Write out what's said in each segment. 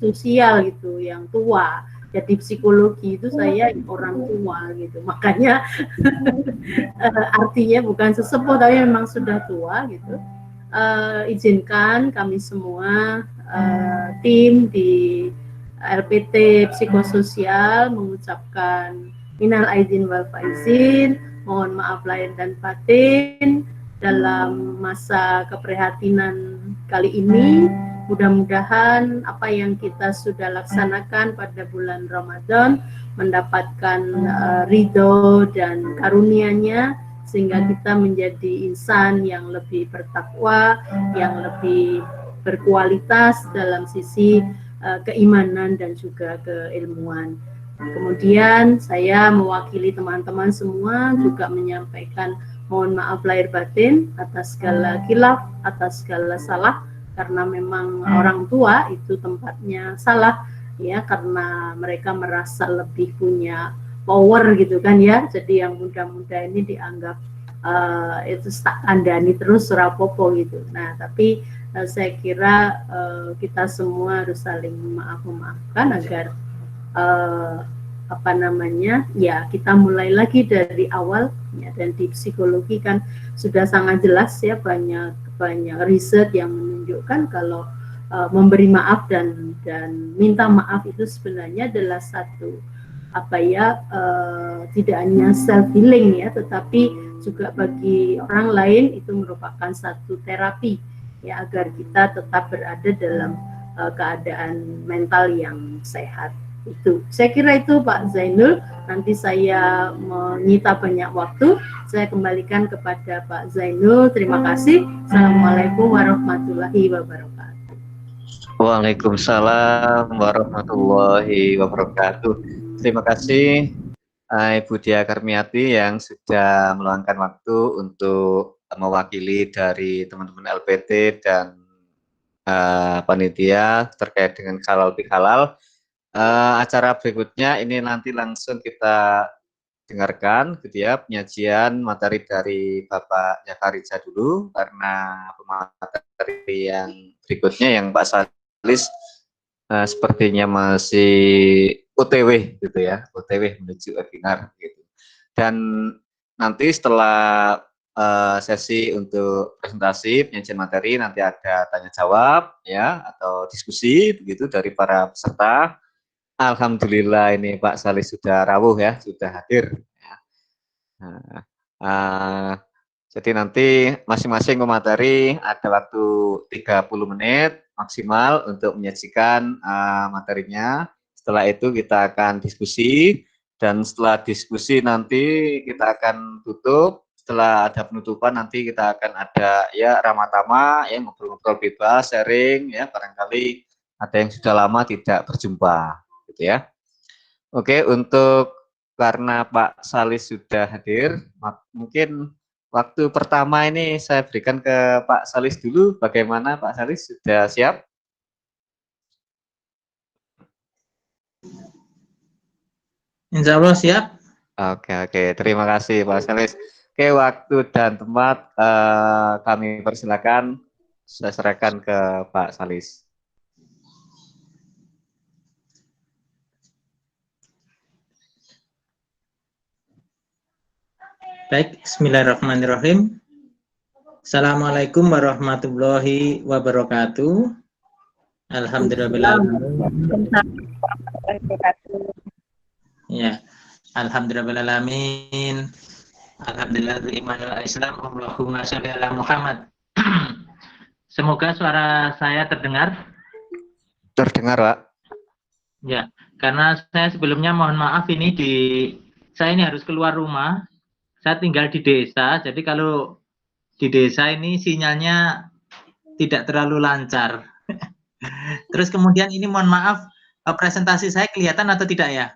sosial gitu, yang tua. Jadi psikologi itu saya orang tua gitu, makanya artinya bukan sesepuh tapi memang sudah tua gitu. Izinkan kami semua tim di LPT Psikososial mengucapkan minal aidin wal faizin, mohon maaf lahir dan batin dalam masa keprihatinan kali ini. Mudah-mudahan apa yang kita sudah laksanakan pada bulan Ramadan mendapatkan ridho dan karunia-Nya, sehingga kita menjadi insan yang lebih bertakwa, yang lebih berkualitas dalam sisi keimanan dan juga keilmuan. Kemudian saya mewakili teman-teman semua juga menyampaikan mohon maaf lahir batin atas segala khilaf, atas segala salah, karena memang orang tua itu tempatnya salah ya, karena mereka merasa lebih punya power gitu kan ya. Jadi yang muda-muda ini dianggap itu tak kandani terus surapopo gitu. Nah tapi saya kira kita semua harus saling memaafkan agar apa namanya ya, kita mulai lagi dari awal ya. Dan di psikologi kan sudah sangat jelas ya, banyak riset yang menunjukkan kalau memberi maaf dan minta maaf itu sebenarnya adalah satu apa ya, tidak hanya self healing ya, tetapi juga bagi orang lain itu merupakan satu terapi ya, agar kita tetap berada dalam keadaan mental yang sehat. Itu saya kira itu Pak Zainul. Nanti saya menyita banyak waktu, saya kembalikan kepada Pak Zainul. Terima kasih. Assalamualaikum warahmatullahi wabarakatuh. Waalaikumsalam warahmatullahi wabarakatuh. Terima kasih Ibu Dia Karmiati yang sudah meluangkan waktu untuk mewakili dari teman-teman LPT dan panitia terkait dengan halal bihalal. Acara berikutnya ini nanti langsung kita dengarkan gitu ya, penyajian materi dari Bapak Jakarija dulu, karena materi yang berikutnya yang Pak Salis sepertinya masih OTW gitu ya, OTW menuju webinar gitu. Dan nanti setelah sesi untuk presentasi penyajian materi nanti ada tanya jawab ya, atau diskusi begitu dari para peserta. Alhamdulillah ini Pak Salis sudah rawuh ya, sudah hadir. Nah, jadi nanti masing-masing pemateri ada waktu 30 menit maksimal untuk menyajikan materinya. Setelah itu kita akan diskusi, dan setelah diskusi nanti kita akan tutup. Setelah ada penutupan nanti kita akan ada ya ramah-tamah ya, ngobrol-ngobrol bebas, sharing ya, barangkali ada yang sudah lama tidak berjumpa gitu ya. Oke, untuk karena Pak Salis sudah hadir, mungkin waktu pertama ini saya berikan ke Pak Salis dulu. Bagaimana Pak Salis, sudah siap? Insya Allah siap. Oke, terima kasih Pak Salis. Oke, waktu dan tempat kami persilakan, saya serahkan ke Pak Salis. Baik, bismillahirrahmanirrahim. Assalamualaikum warahmatullahi wabarakatuh. Alhamdulillah. Ya, alhamdulillahirrahmanirrahim. Alhamdulillahirrahmanirrahim. Islam. Allahumma sholli ala Muhammad. Semoga suara saya terdengar. Terdengar, Pak. Ya, karena saya sebelumnya mohon maaf ini saya ini harus keluar rumah. Saya tinggal di desa, jadi kalau di desa ini sinyalnya tidak terlalu lancar. Terus kemudian ini mohon maaf, presentasi saya kelihatan atau tidak ya?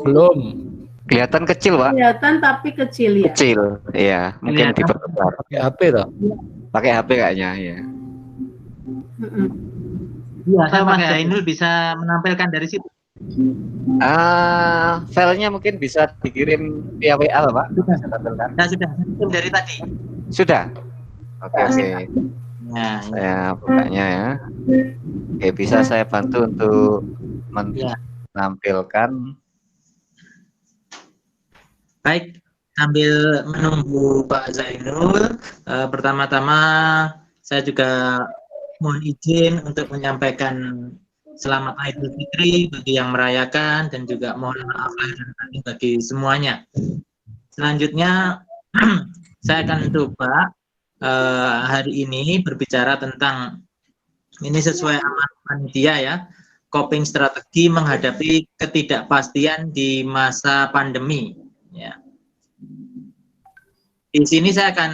Belum. Kelihatan kecil, Pak. Kelihatan tapi kecil ya. Kecil, iya. Mungkin diperbesar. Pakai HP toh? Pakai HP kayaknya, ya. Iya, saya Mas Zainul bisa menampilkan dari situ. Filenya mungkin bisa dikirim via WA, Pak. Sudah. Nah, sudah dari tadi. Sudah. Oke, oke. Nah, Saya bukanya ya. Oke, bisa saya bantu untuk ya. menampilkan. Baik, sambil menunggu Pak Zainul, pertama-tama saya juga mohon izin untuk menyampaikan selamat Idul Fitri bagi yang merayakan dan juga mohon maaf lahir dan batin bagi semuanya. Selanjutnya saya akan coba hari ini berbicara tentang ini sesuai amanat panitia ya, coping strategi menghadapi ketidakpastian di masa pandemi. Ya. Di sini saya akan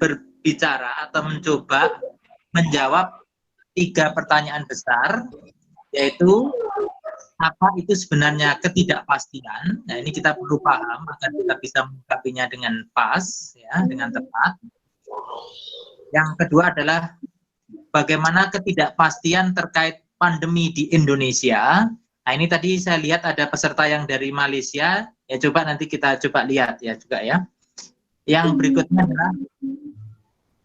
berbicara atau mencoba menjawab 3 pertanyaan besar, yaitu apa itu sebenarnya ketidakpastian. Nah, ini kita perlu paham agar kita bisa menyikapinya dengan pas, ya, dengan tepat. Yang kedua adalah bagaimana ketidakpastian terkait pandemi di Indonesia. Nah, ini tadi saya lihat ada peserta yang dari Malaysia, ya coba nanti kita coba lihat ya juga ya. Yang berikutnya adalah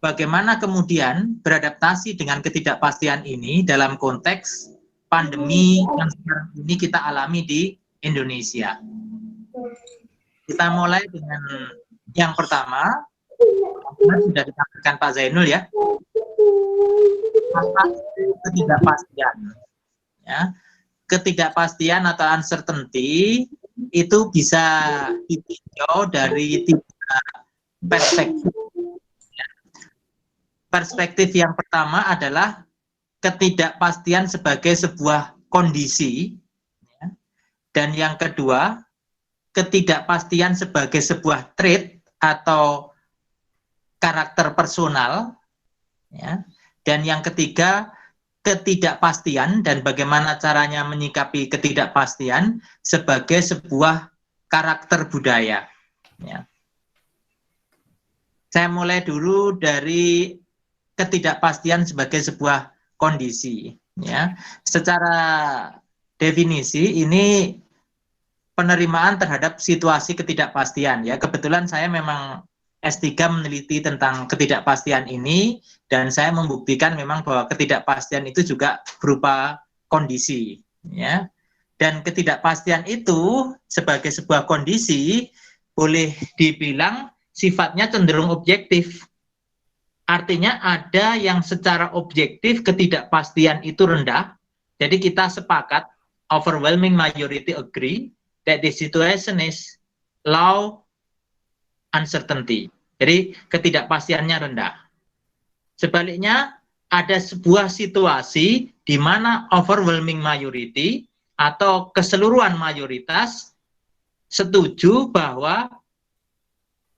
bagaimana kemudian beradaptasi dengan ketidakpastian ini dalam konteks pandemi yang sekarang ini kita alami di Indonesia. Kita mulai dengan yang pertama, sudah ditampilkan Pak Zainul ya. Apa itu ketidakpastian? Ya. Ketidakpastian atau uncertainty itu bisa ditinjau dari 3 perspektif. Perspektif yang pertama adalah ketidakpastian sebagai sebuah kondisi, ya. Dan yang kedua, ketidakpastian sebagai sebuah trait atau karakter personal, ya. Dan yang ketiga, ketidakpastian dan bagaimana caranya menyikapi ketidakpastian sebagai sebuah karakter budaya, ya. Saya mulai dulu dari ketidakpastian sebagai sebuah kondisi, ya. Secara definisi ini penerimaan terhadap situasi ketidakpastian, ya. Kebetulan saya memang S3 meneliti tentang ketidakpastian ini dan saya membuktikan memang bahwa ketidakpastian itu juga berupa kondisi, ya. Dan ketidakpastian itu sebagai sebuah kondisi boleh dibilang sifatnya cenderung objektif. Artinya ada yang secara objektif ketidakpastian itu rendah. Jadi kita sepakat, overwhelming majority agree that the situation is low uncertainty. Jadi ketidakpastiannya rendah. Sebaliknya ada sebuah situasi di mana overwhelming majority atau keseluruhan mayoritas setuju bahwa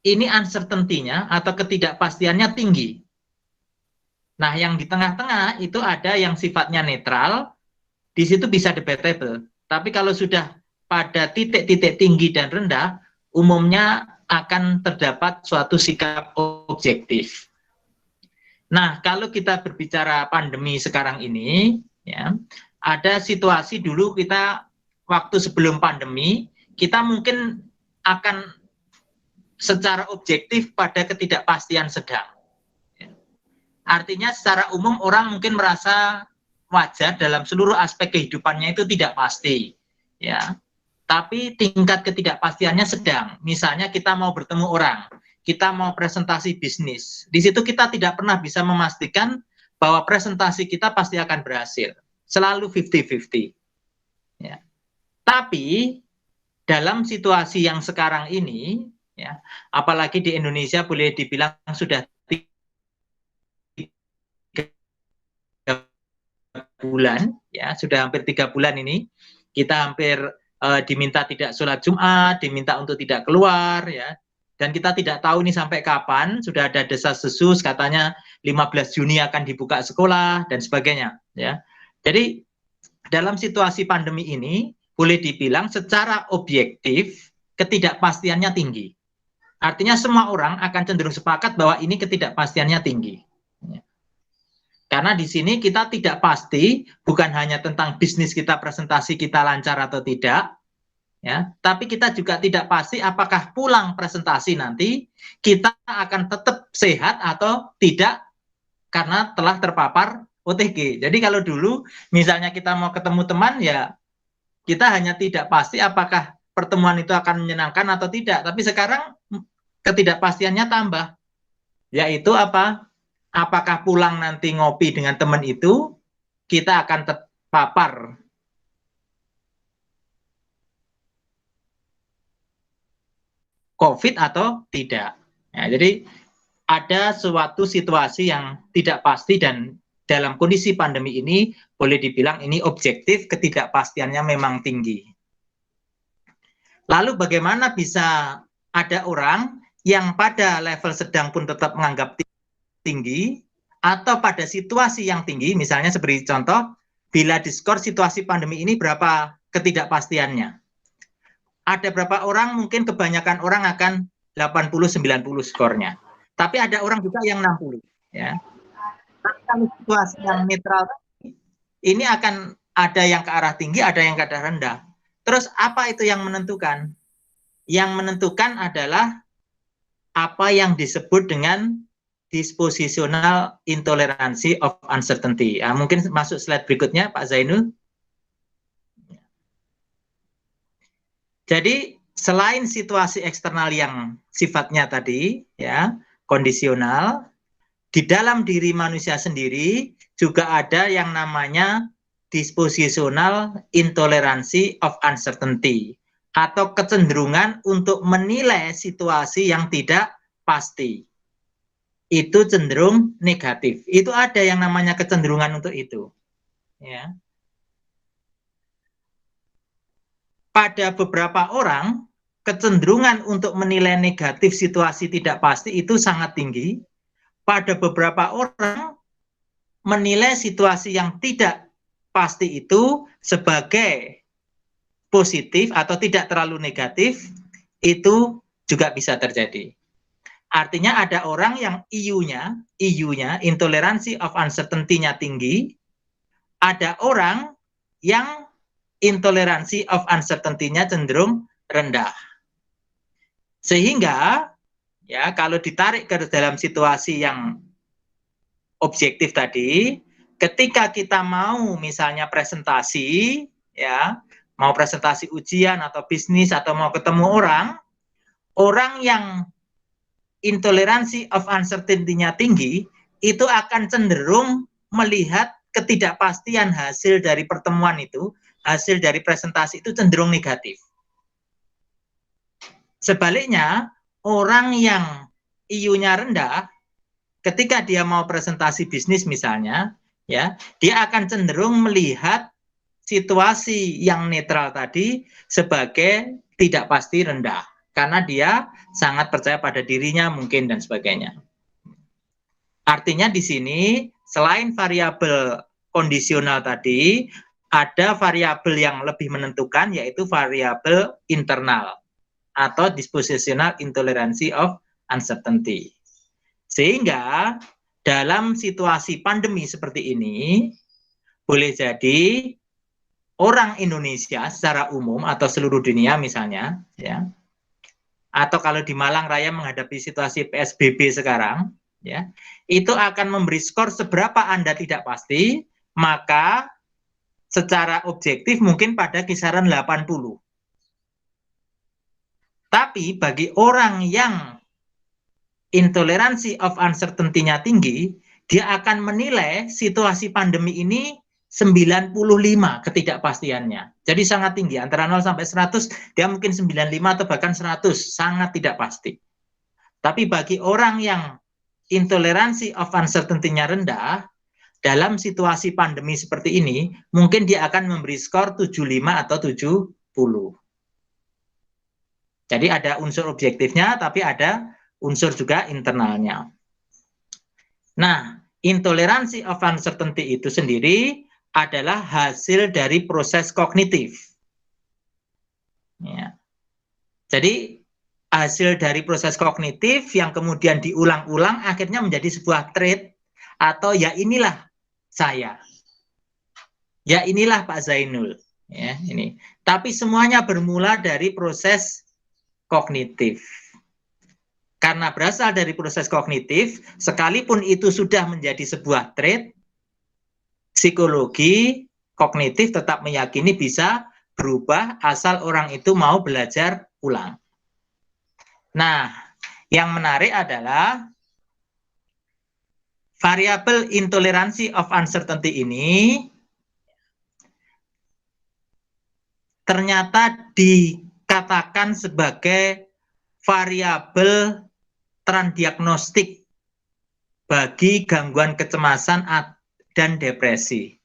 ini uncertainty-nya atau ketidakpastiannya tinggi. Nah, yang di tengah-tengah itu ada yang sifatnya netral, di situ bisa debatable. Tapi kalau sudah pada titik-titik tinggi dan rendah, umumnya akan terdapat suatu sikap objektif. Nah, kalau kita berbicara pandemi sekarang ini, ya, ada situasi dulu kita waktu sebelum pandemi, kita mungkin akan secara objektif pada ketidakpastian sedang. Artinya secara umum orang mungkin merasa wajar dalam seluruh aspek kehidupannya itu tidak pasti, ya. Tapi tingkat ketidakpastiannya sedang. Misalnya kita mau bertemu orang, kita mau presentasi bisnis. Di situ kita tidak pernah bisa memastikan bahwa presentasi kita pasti akan berhasil. Selalu 50-50. Ya. Tapi dalam situasi yang sekarang ini, ya, apalagi di Indonesia boleh dibilang sudah 3 bulan, ya, sudah hampir 3 bulan ini kita hampir diminta tidak sholat Jumat, diminta untuk tidak keluar, ya, dan kita tidak tahu ini sampai kapan. Sudah ada desas-desus katanya 15 Juni akan dibuka sekolah dan sebagainya, ya. Jadi dalam situasi pandemi ini boleh dibilang secara objektif ketidakpastiannya tinggi. Artinya semua orang akan cenderung sepakat bahwa ini ketidakpastiannya tinggi. Karena di sini kita tidak pasti, bukan hanya tentang bisnis kita, presentasi kita lancar atau tidak, ya, tapi kita juga tidak pasti apakah pulang presentasi nanti kita akan tetap sehat atau tidak karena telah terpapar OTG. Jadi kalau dulu misalnya kita mau ketemu teman, ya kita hanya tidak pasti apakah pertemuan itu akan menyenangkan atau tidak. Tapi sekarang ketidakpastiannya tambah, yaitu apa? Apakah pulang nanti ngopi dengan teman itu kita akan terpapar COVID atau tidak. Ya, jadi ada suatu situasi yang tidak pasti, dan dalam kondisi pandemi ini boleh dibilang ini objektif, ketidakpastiannya memang tinggi. Lalu bagaimana bisa ada orang yang pada level sedang pun tetap menganggap tinggi, atau pada situasi yang tinggi, misalnya seperti contoh, bila diskor situasi pandemi ini berapa ketidakpastiannya. Ada berapa orang, mungkin kebanyakan orang akan 80-90 skornya. Tapi ada orang juga yang 60. Ya. Tapi kalau situasi yang netral, ini akan ada yang ke arah tinggi, ada yang ke arah rendah. Terus apa itu yang menentukan? Yang menentukan adalah apa yang disebut dengan dispositional intolerancy of uncertainty. Mungkin masuk slide berikutnya, Pak Zainul. Jadi selain situasi eksternal yang sifatnya tadi ya kondisional, di dalam diri manusia sendiri juga ada yang namanya dispositional intolerancy of uncertainty, atau kecenderungan untuk menilai situasi yang tidak pasti. Itu cenderung negatif. Itu ada yang namanya kecenderungan untuk itu. Ya. Pada beberapa orang, kecenderungan untuk menilai negatif situasi tidak pasti itu sangat tinggi. Pada beberapa orang, menilai situasi yang tidak pasti itu sebagai positif atau tidak terlalu negatif, itu juga bisa terjadi. Artinya ada orang yang IU-nya, intoleransi of uncertainty-nya tinggi, ada orang yang intoleransi of uncertainty-nya cenderung rendah. Sehingga ya kalau ditarik ke dalam situasi yang objektif tadi, ketika kita mau misalnya presentasi, ya, mau presentasi ujian atau bisnis atau mau ketemu orang yang intoleransi of uncertainty-nya tinggi, itu akan cenderung melihat ketidakpastian hasil dari pertemuan itu, hasil dari presentasi itu cenderung negatif. Sebaliknya, orang yang IU-nya rendah, ketika dia mau presentasi bisnis misalnya, ya, dia akan cenderung melihat situasi yang netral tadi sebagai tidak pasti rendah, karena dia sangat percaya pada dirinya mungkin dan sebagainya. Artinya di sini selain variabel kondisional tadi, ada variabel yang lebih menentukan, yaitu variabel internal atau dispositional intolerancy of uncertainty. Sehingga dalam situasi pandemi seperti ini, boleh jadi orang Indonesia secara umum atau seluruh dunia misalnya, ya, atau kalau di Malang Raya menghadapi situasi PSBB sekarang, ya, itu akan memberi skor seberapa Anda tidak pasti, maka secara objektif mungkin pada kisaran 80. Tapi bagi orang yang intoleransi of uncertainty-nya tinggi, dia akan menilai situasi pandemi ini 95 ketidakpastiannya. Jadi sangat tinggi, antara 0 sampai 100, dia mungkin 95 atau bahkan 100, sangat tidak pasti. Tapi bagi orang yang intoleransi of uncertainty-nya rendah, dalam situasi pandemi seperti ini, mungkin dia akan memberi skor 75 atau 70. Jadi ada unsur objektifnya, tapi ada unsur juga internalnya. Nah, intoleransi of uncertainty itu sendiri adalah hasil dari proses kognitif. Ya. Jadi hasil dari proses kognitif yang kemudian diulang-ulang akhirnya menjadi sebuah trait, atau ya inilah saya, ya inilah Pak Zainul, ya ini. Tapi semuanya bermula dari proses kognitif. Karena berasal dari proses kognitif, sekalipun itu sudah menjadi sebuah trait, psikologi kognitif tetap meyakini bisa berubah asal orang itu mau belajar ulang. Nah, yang menarik adalah variabel intoleransi of uncertainty ini ternyata dikatakan sebagai variabel transdiagnostik bagi gangguan kecemasan dan depresi.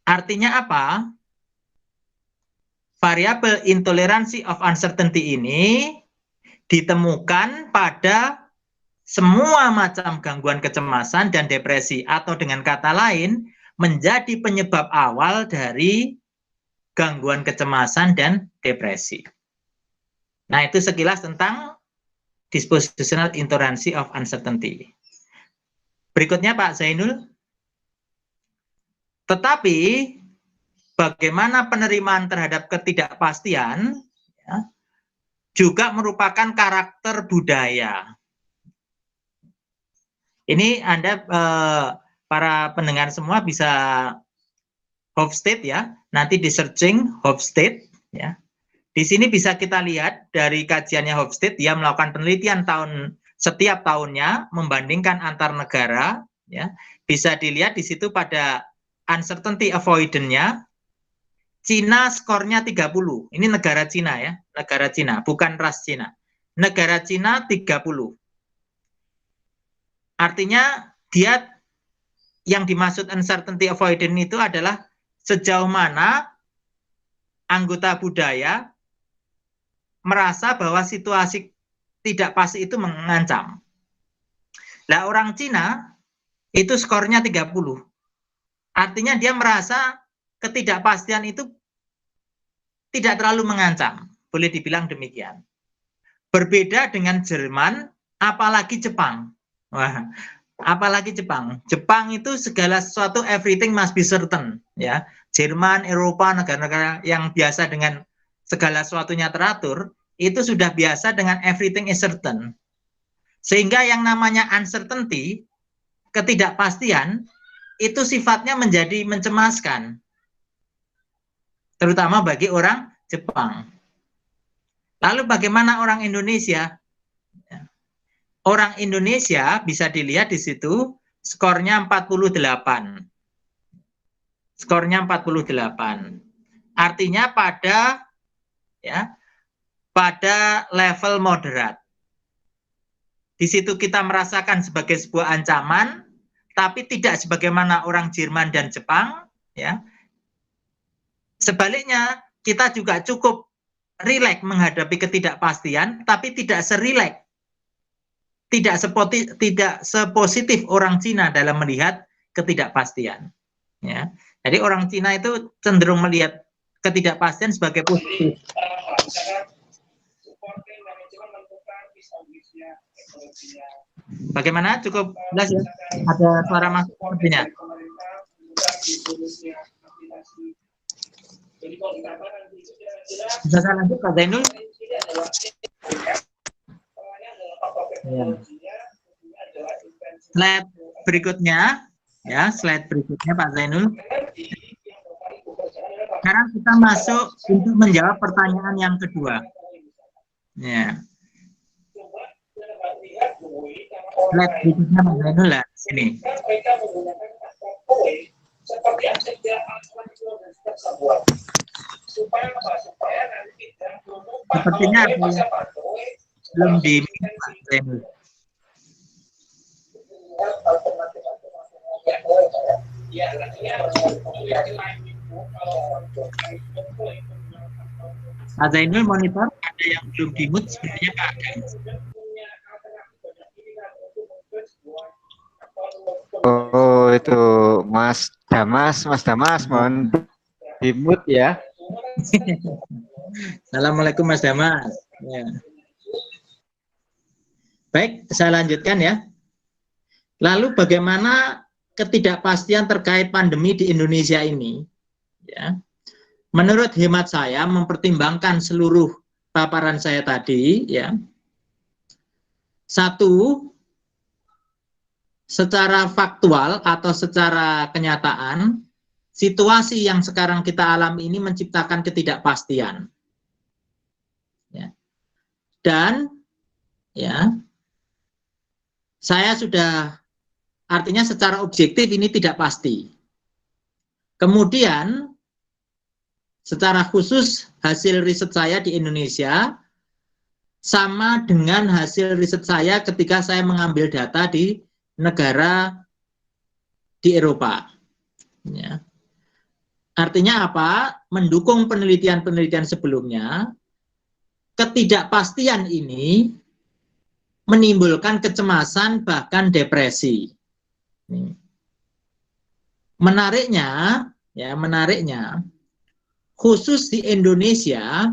Artinya apa? Variabel intoleransi of uncertainty ini ditemukan pada semua macam gangguan kecemasan dan depresi, atau dengan kata lain menjadi penyebab awal dari gangguan kecemasan dan depresi. Nah, itu sekilas tentang dispositional intolerancy of uncertainty. Berikutnya Pak Zainul. Tetapi bagaimana penerimaan terhadap ketidakpastian ya, juga merupakan karakter budaya. Ini Anda para pendengar semua bisa Hofstede ya, nanti di searching Hofstede ya. Di sini bisa kita lihat dari kajiannya Hofstede, dia melakukan penelitian setiap tahunnya membandingkan antar negara ya. Bisa dilihat di situ pada uncertainty avoidance-nya Cina skornya 30. Ini negara Cina ya, negara Cina, bukan ras Cina. Negara Cina 30. Artinya dia yang dimaksud uncertainty avoidance itu adalah sejauh mana anggota budaya merasa bahwa situasi tidak pasti itu mengancam. Nah, orang Cina itu skornya 30. Artinya dia merasa ketidakpastian itu tidak terlalu mengancam. Boleh dibilang demikian. Berbeda dengan Jerman, apalagi Jepang. Wah, apalagi Jepang. Jepang itu segala sesuatu everything must be certain, ya. Jerman, Eropa, negara-negara yang biasa dengan segala sesuatunya teratur, itu sudah biasa dengan everything is certain. Sehingga yang namanya uncertainty, ketidakpastian, itu sifatnya menjadi mencemaskan. Terutama bagi orang Jepang. Lalu bagaimana orang Indonesia? Orang Indonesia bisa dilihat di situ skornya 48. Skornya 48. Artinya pada level moderat. Di situ kita merasakan sebagai sebuah ancaman, tapi tidak sebagaimana orang Jerman dan Jepang, ya. Sebaliknya, kita juga cukup rileks menghadapi ketidakpastian, tapi tidak serileks, tidak sepositif orang Cina dalam melihat ketidakpastian. Ya. Jadi orang Cina itu cenderung melihat ketidakpastian sebagai positif. Bagaimana? Cukup jelas ya? Ada suara masuk sepertinya. Bisa saya lanjut Pak Zainul? Ya. Slide berikutnya, ya, slide berikutnya Pak Zainul. Sekarang kita masuk untuk menjawab pertanyaan yang kedua. Ya. Slide berikutnya Pak Zainul lah, sini. Sepertinya belum di Pak Zainul. Pak Zainul monitor, ada yang belum di-mute sebenarnya Pak. Oh, itu Mas Damas, mohon di-mute ya. Assalamualaikum Mas Damas. Ya. Baik, saya lanjutkan ya. Lalu bagaimana ketidakpastian terkait pandemi di Indonesia ini? Ya. Menurut hemat saya, mempertimbangkan seluruh paparan saya tadi, ya, Satu, secara faktual atau secara kenyataan, situasi yang sekarang kita alami ini menciptakan ketidakpastian. Ya. Dan ya, saya sudah, artinya secara objektif ini tidak pasti. Kemudian, secara khusus hasil riset saya di Indonesia sama dengan hasil riset saya ketika saya mengambil data di negara di Eropa. Ya. Artinya apa? Mendukung penelitian-penelitian sebelumnya, ketidakpastian ini menimbulkan kecemasan bahkan depresi. Menariknya, ya menariknya, khusus di Indonesia,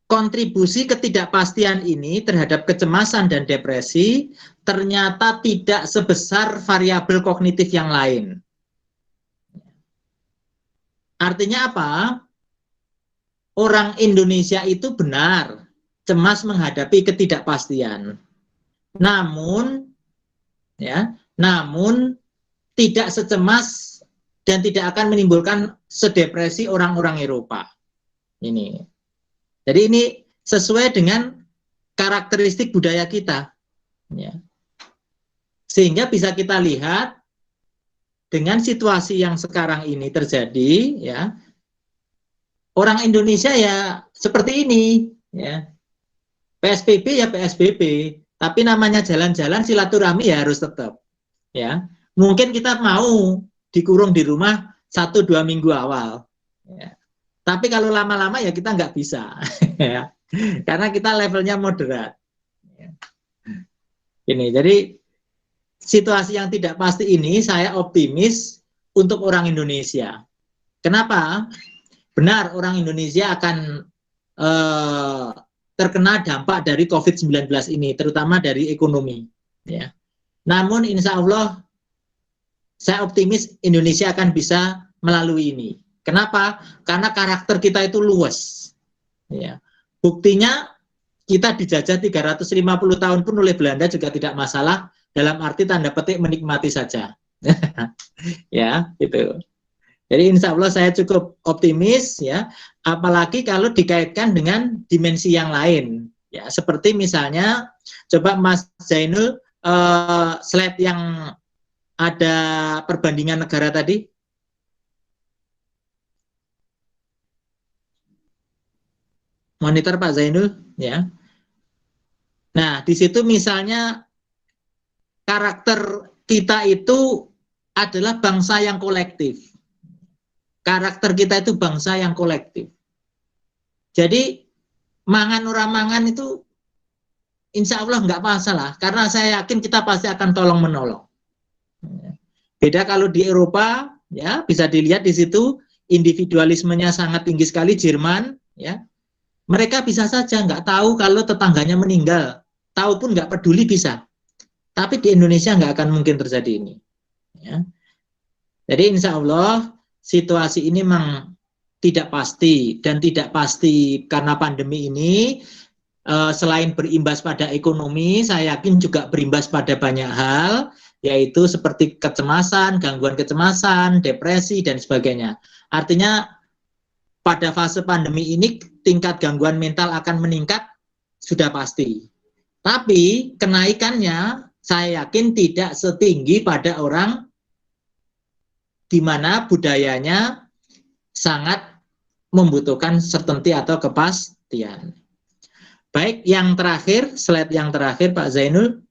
kontribusi ketidakpastian ini terhadap kecemasan dan depresi ternyata tidak sebesar variabel kognitif yang lain. Artinya apa? Orang Indonesia itu benar cemas menghadapi ketidakpastian. Namun tidak secemas dan tidak akan menimbulkan sedepresi orang-orang Eropa. Ini. Jadi ini sesuai dengan karakteristik budaya kita. Ya. Sehingga bisa kita lihat dengan situasi yang sekarang ini terjadi, ya, orang Indonesia ya seperti ini, ya. PSBB ya PSBB, tapi namanya jalan-jalan silaturahmi ya harus tetap. Ya. Mungkin kita mau dikurung di rumah 1-2 minggu awal. Ya. Tapi kalau lama-lama ya kita nggak bisa, ya. Karena kita levelnya moderat. Ini, jadi situasi yang tidak pasti ini saya optimis untuk orang Indonesia. Kenapa? Benar, orang Indonesia akan terkena dampak dari COVID-19 ini, terutama dari ekonomi. Ya. Namun insya Allah saya optimis Indonesia akan bisa melalui ini. Kenapa? Karena karakter kita itu luas. Ya. Buktinya kita dijajah 350 tahun pun oleh Belanda juga tidak masalah, dalam arti tanda petik menikmati saja. Ya, gitu. Jadi insya Allah saya cukup optimis, ya. Apalagi kalau dikaitkan dengan dimensi yang lain. Ya, seperti misalnya, coba Mas Zainul slide yang ada perbandingan negara tadi. Monitor Pak Zainul, ya. Nah, di situ misalnya karakter kita itu adalah bangsa yang kolektif. Karakter kita itu bangsa yang kolektif. Jadi, mangan orang mangan itu insya Allah nggak masalah, karena saya yakin kita pasti akan tolong-menolong. Beda kalau di Eropa, ya bisa dilihat di situ individualismenya sangat tinggi sekali, Jerman, ya. Mereka bisa saja nggak tahu kalau tetangganya meninggal, tahu pun nggak peduli bisa. Tapi di Indonesia nggak akan mungkin terjadi ini. Ya. Jadi insya Allah situasi ini memang tidak pasti, dan tidak pasti karena pandemi ini selain berimbas pada ekonomi, saya yakin juga berimbas pada banyak hal, yaitu seperti kecemasan, gangguan kecemasan, depresi, dan sebagainya. Artinya pada fase pandemi ini tingkat gangguan mental akan meningkat, sudah pasti. Tapi kenaikannya saya yakin tidak setinggi pada orang di mana budayanya sangat membutuhkan certainty atau kepastian. Baik, yang terakhir, slide yang terakhir Pak Zainul.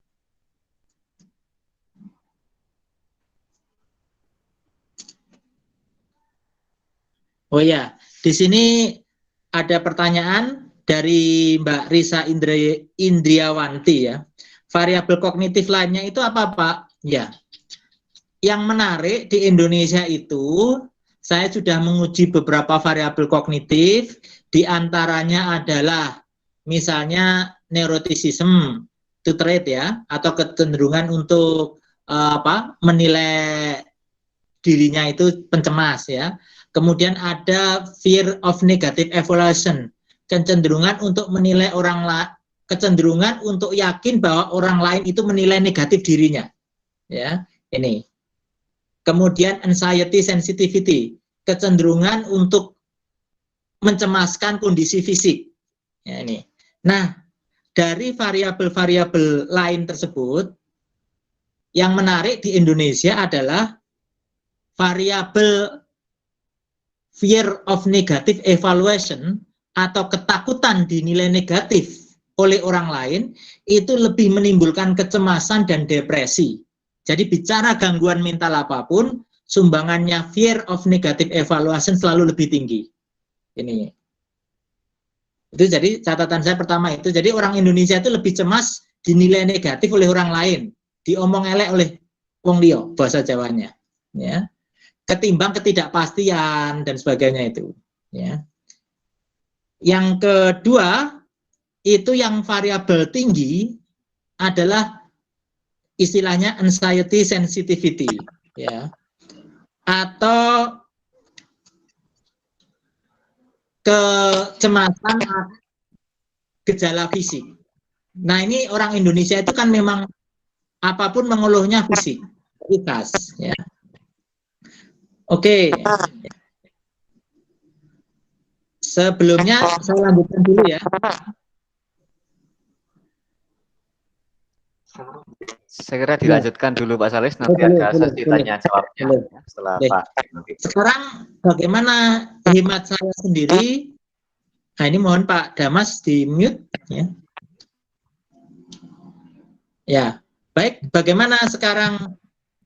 Oh ya, di sini ada pertanyaan dari Mbak Risa Indriawanti, ya. Variabel kognitif lainnya itu apa, Pak? Ya. Yang menarik di Indonesia itu, saya sudah menguji beberapa variabel kognitif, di antaranya adalah misalnya neuroticism to trait, ya, atau kecenderungan untuk menilai dirinya itu pencemas, ya. Kemudian ada fear of negative evaluation, kecenderungan untuk menilai orang lain, kecenderungan untuk yakin bahwa orang lain itu menilai negatif dirinya. Ya, ini. Kemudian anxiety sensitivity, kecenderungan untuk mencemaskan kondisi fisik. Ya, ini. Nah, dari variabel-variabel lain tersebut, yang menarik di Indonesia adalah variabel fear of negative evaluation atau ketakutan dinilai negatif oleh orang lain itu lebih menimbulkan kecemasan dan depresi. Jadi bicara gangguan mental apapun, sumbangannya fear of negative evaluation selalu lebih tinggi. Ini. Itu jadi catatan saya pertama itu. Jadi orang Indonesia itu lebih cemas dinilai negatif oleh orang lain, diomong elek oleh wong liya bahasa Jawanya, ya. Ketimbang ketidakpastian dan sebagainya itu, ya. Yang kedua, itu yang variabel tinggi adalah istilahnya anxiety sensitivity, ya, atau kecemasan gejala fisik. Nah, ini orang Indonesia itu kan memang apapun mengeluhnya fisik, khas, ya. Oke. Sebelumnya saya lanjutkan dulu ya. Saya kira dilanjutkan dulu Pak Salis, nanti ada sesi tanya jawabnya ya, setelah Pak. Nanti. Sekarang bagaimana hemat saya sendiri? Nah, ini mohon Pak Damas di mute ya. Ya, baik. Bagaimana sekarang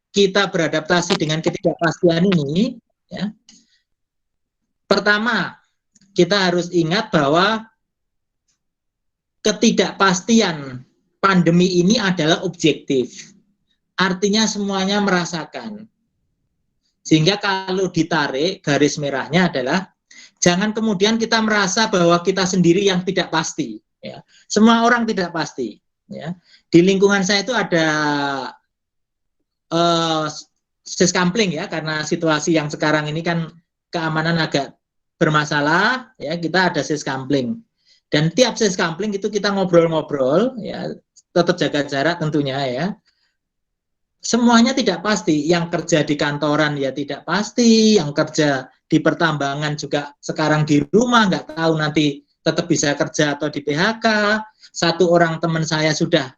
kita beradaptasi dengan ketidakpastian ini? Ya. Pertama, kita harus ingat bahwa ketidakpastian pandemi ini adalah objektif. Artinya semuanya merasakan. Sehingga kalau ditarik, garis merahnya adalah jangan kemudian kita merasa bahwa kita sendiri yang tidak pasti. Ya. Semua orang tidak pasti. Ya. Di lingkungan saya itu ada siskampling ya, karena situasi yang sekarang ini kan keamanan agak bermasalah, ya, kita ada siskampling. Dan tiap siskampling itu kita ngobrol-ngobrol, ya, tetap jaga jarak tentunya ya. Semuanya tidak pasti, yang kerja di kantoran ya tidak pasti, yang kerja di pertambangan juga sekarang di rumah, nggak tahu nanti tetap bisa kerja atau di PHK. Satu orang teman saya sudah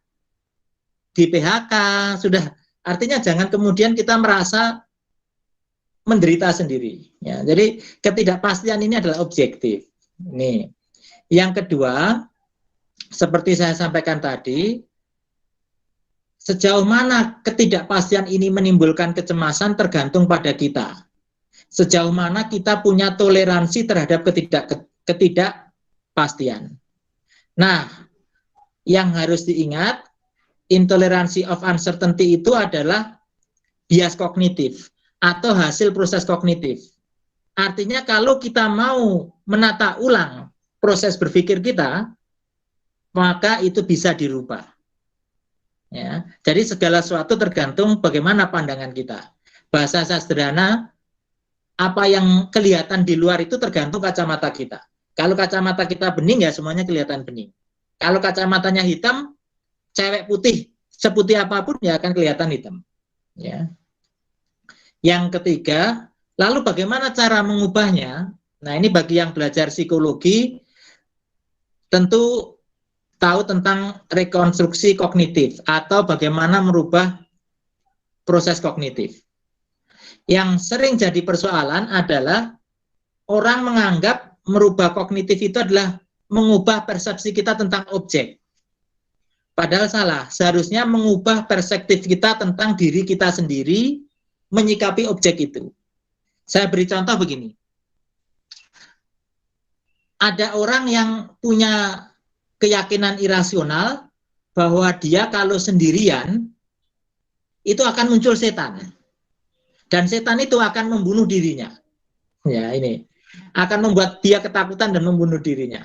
di PHK, sudah. Artinya jangan kemudian kita merasa menderita sendiri. Ya, jadi ketidakpastian ini adalah objektif. Nih. Yang kedua, seperti saya sampaikan tadi, sejauh mana ketidakpastian ini menimbulkan kecemasan tergantung pada kita. Sejauh mana kita punya toleransi terhadap ketidakpastian. Nah, yang harus diingat, intoleransi of uncertainty itu adalah bias kognitif atau hasil proses kognitif. Artinya kalau kita mau menata ulang proses berpikir kita, maka itu bisa dirubah. Ya, jadi segala sesuatu tergantung bagaimana pandangan kita. Bahasa sederhana, apa yang kelihatan di luar itu tergantung kacamata kita. Kalau kacamata kita bening ya semuanya kelihatan bening. Kalau kacamatanya hitam, cewek putih, seputih apapun ya akan kelihatan hitam. Ya. Yang ketiga, lalu bagaimana cara mengubahnya? Nah, ini bagi yang belajar psikologi tentu tahu tentang rekonstruksi kognitif atau bagaimana merubah proses kognitif. Yang sering jadi persoalan adalah orang menganggap merubah kognitif itu adalah mengubah persepsi kita tentang objek. Padahal salah, seharusnya mengubah perspektif kita tentang diri kita sendiri menyikapi objek itu. Saya beri contoh begini. Ada orang yang punya keyakinan irasional bahwa dia kalau sendirian itu akan muncul setan. Dan setan itu akan membunuh dirinya. Ya, ini akan membuat dia ketakutan dan membunuh dirinya.